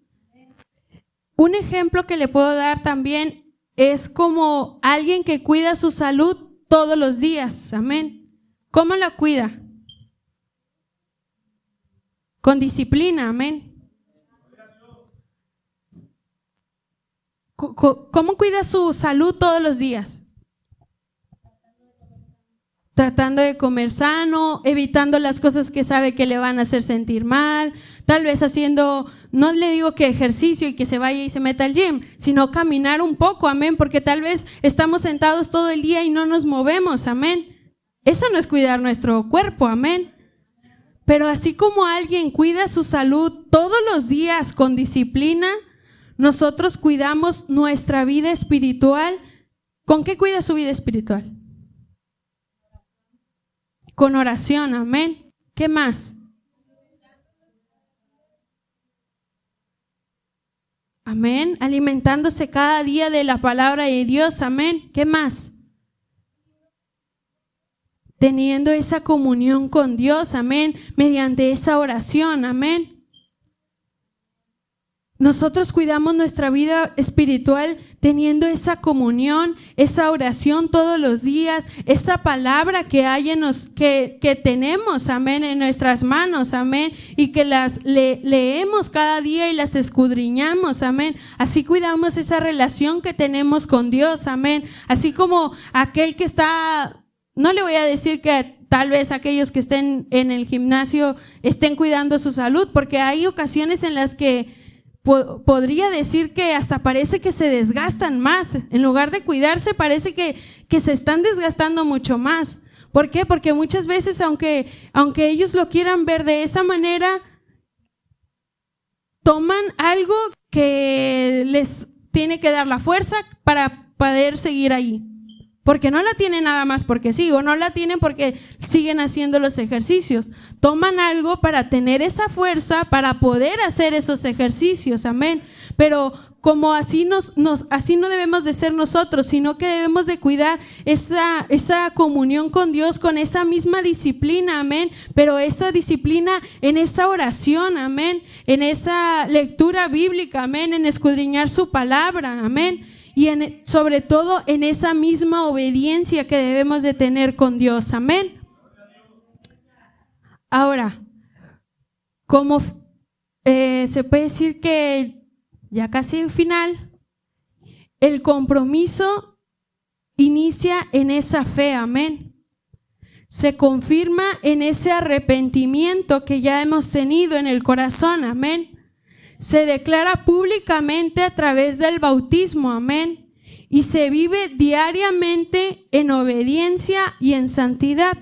Un ejemplo que le puedo dar también es como alguien que cuida su salud todos los días, amén. ¿Cómo la cuida? Con disciplina, amén. ¿Cómo cuida su salud todos los días? Tratando de comer sano, evitando las cosas que sabe que le van a hacer sentir mal, tal vez haciendo, no le digo que ejercicio y que se vaya y se meta al gym, sino caminar un poco, amén, porque tal vez estamos sentados todo el día y no nos movemos, amén. Eso no es cuidar nuestro cuerpo, amén. Pero así como alguien cuida su salud todos los días con disciplina, nosotros cuidamos nuestra vida espiritual. ¿Con qué cuida su vida espiritual? Con oración, amén. ¿Qué más? Amén. Alimentándose cada día de la palabra de Dios, amén. ¿Qué más? Teniendo esa comunión con Dios, amén, mediante esa oración, amén. Nosotros cuidamos nuestra vida espiritual teniendo esa comunión, esa oración todos los días, esa palabra que hay que tenemos, amén, en nuestras manos, amén, y que las leemos cada día y las escudriñamos, amén. Así cuidamos esa relación que tenemos con Dios, amén. Así como aquel que está, no le voy a decir que tal vez aquellos que estén en el gimnasio estén cuidando su salud, porque hay ocasiones en las que podría decir que hasta parece que se desgastan más. En lugar de cuidarse, parece que se están desgastando mucho más. ¿Por qué? Porque muchas veces, aunque ellos lo quieran ver de esa manera, toman algo que les tiene que dar la fuerza para poder seguir ahí. Porque no la tienen nada más porque sí, o no la tienen porque siguen haciendo los ejercicios. Toman algo para tener esa fuerza para poder hacer esos ejercicios, amén. Pero como así así no debemos de ser nosotros, sino que debemos de cuidar esa comunión con Dios con esa misma disciplina, amén. Pero esa disciplina en esa oración, amén, en esa lectura bíblica, amén, en escudriñar su palabra, amén. Y sobre todo en esa misma obediencia que debemos de tener con Dios, amén. Ahora, como se puede decir que ya casi en final, el compromiso inicia en esa fe, amén. Se confirma en ese arrepentimiento que ya hemos tenido en el corazón, amén. Se declara públicamente a través del bautismo, amén, y se vive diariamente en obediencia y en santidad,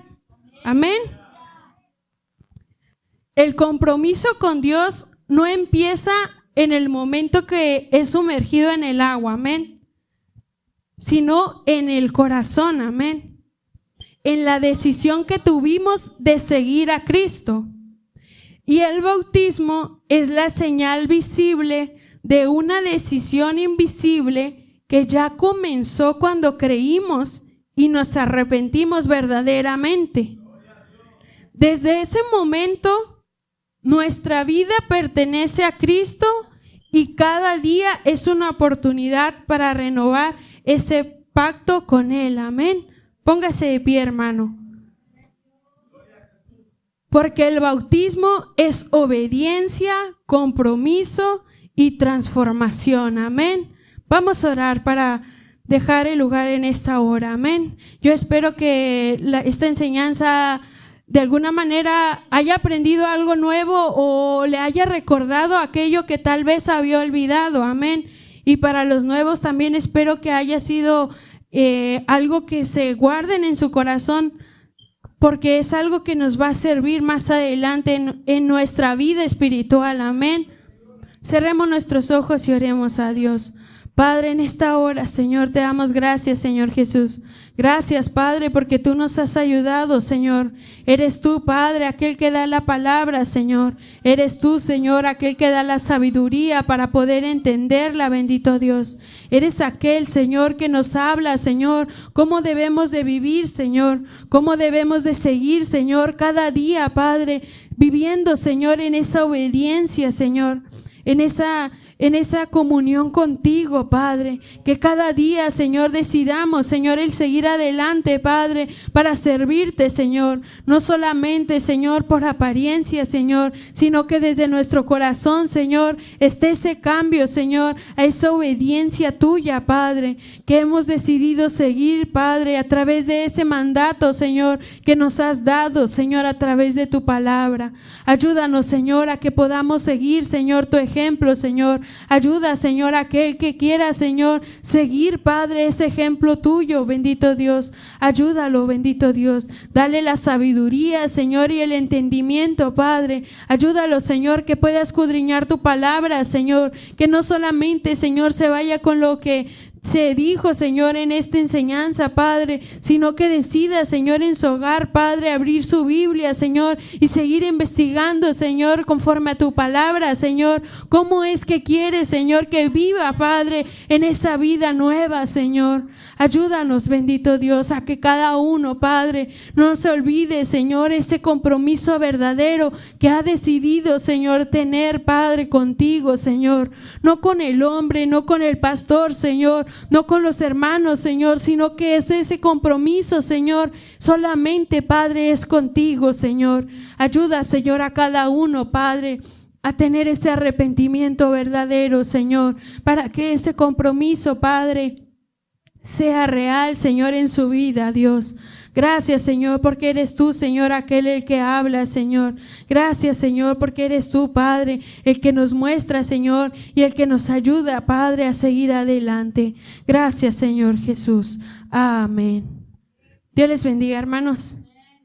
amén. El compromiso con Dios no empieza en el momento que es sumergido en el agua, amén, sino en el corazón, amén, en la decisión que tuvimos de seguir a Cristo. Y el bautismo es la señal visible de una decisión invisible que ya comenzó cuando creímos y nos arrepentimos verdaderamente. Desde ese momento, nuestra vida pertenece a Cristo y cada día es una oportunidad para renovar ese pacto con Él. Amén. Póngase de pie, hermano. Porque el bautismo es obediencia, compromiso y transformación. Amén. Vamos a orar para dejar el lugar en esta hora. Amén. Yo espero que esta enseñanza de alguna manera haya aprendido algo nuevo o le haya recordado aquello que tal vez había olvidado. Amén. Y para los nuevos también espero que haya sido algo que se guarden en su corazón, porque es algo que nos va a servir más adelante en nuestra vida espiritual. Amén. Cerremos nuestros ojos y oremos a Dios. Padre, en esta hora, Señor, te damos gracias, Señor Jesús. Gracias, Padre, porque tú nos has ayudado, Señor. Eres tú, Padre, aquel que da la palabra, Señor. Eres tú, Señor, aquel que da la sabiduría para poder entenderla, bendito Dios. Eres aquel, Señor, que nos habla, Señor, cómo debemos de vivir, Señor. Cómo debemos de seguir, Señor, cada día, Padre, viviendo, Señor, en esa obediencia, Señor. En esa comunión contigo, Padre, que cada día, Señor, decidamos, Señor, el seguir adelante, Padre, para servirte, Señor, no solamente, Señor, por apariencia, Señor, sino que desde nuestro corazón, Señor, esté ese cambio, Señor, a esa obediencia tuya, Padre, que hemos decidido seguir, Padre, a través de ese mandato, Señor, que nos has dado, Señor, a través de tu palabra. Ayúdanos, Señor, a que podamos seguir, Señor, tu ejemplo, Señor. Ayuda, Señor, a aquel que quiera, Señor, seguir, Padre, ese ejemplo tuyo, bendito Dios. Ayúdalo, bendito Dios. Dale la sabiduría, Señor, y el entendimiento, Padre. Ayúdalo, Señor, que pueda escudriñar tu palabra, Señor. Que no solamente, Señor, se vaya con lo que se dijo, Señor, en esta enseñanza, Padre, sino que decida, Señor, en su hogar, Padre, abrir su Biblia, Señor, y seguir investigando, Señor, conforme a tu palabra, Señor, cómo es que quieres, Señor, que viva, Padre, en esa vida nueva, Señor. Ayúdanos, bendito Dios, a que cada uno, Padre, no se olvide, Señor, ese compromiso verdadero que ha decidido, Señor, tener, Padre, contigo, Señor, no con el hombre, no con el pastor, Señor, no con los hermanos, Señor, sino que es ese compromiso, Señor, solamente, Padre, es contigo, Señor. Ayuda, Señor, a cada uno, Padre, a tener ese arrepentimiento verdadero, Señor, para que ese compromiso, Padre, sea real, Señor, en su vida, Dios. Gracias, Señor, porque eres tú, Señor, aquel el que habla, Señor. Gracias, Señor, porque eres tú, Padre, el que nos muestra, Señor, y el que nos ayuda, Padre, a seguir adelante. Gracias, Señor Jesús. Amén. Dios les bendiga, hermanos.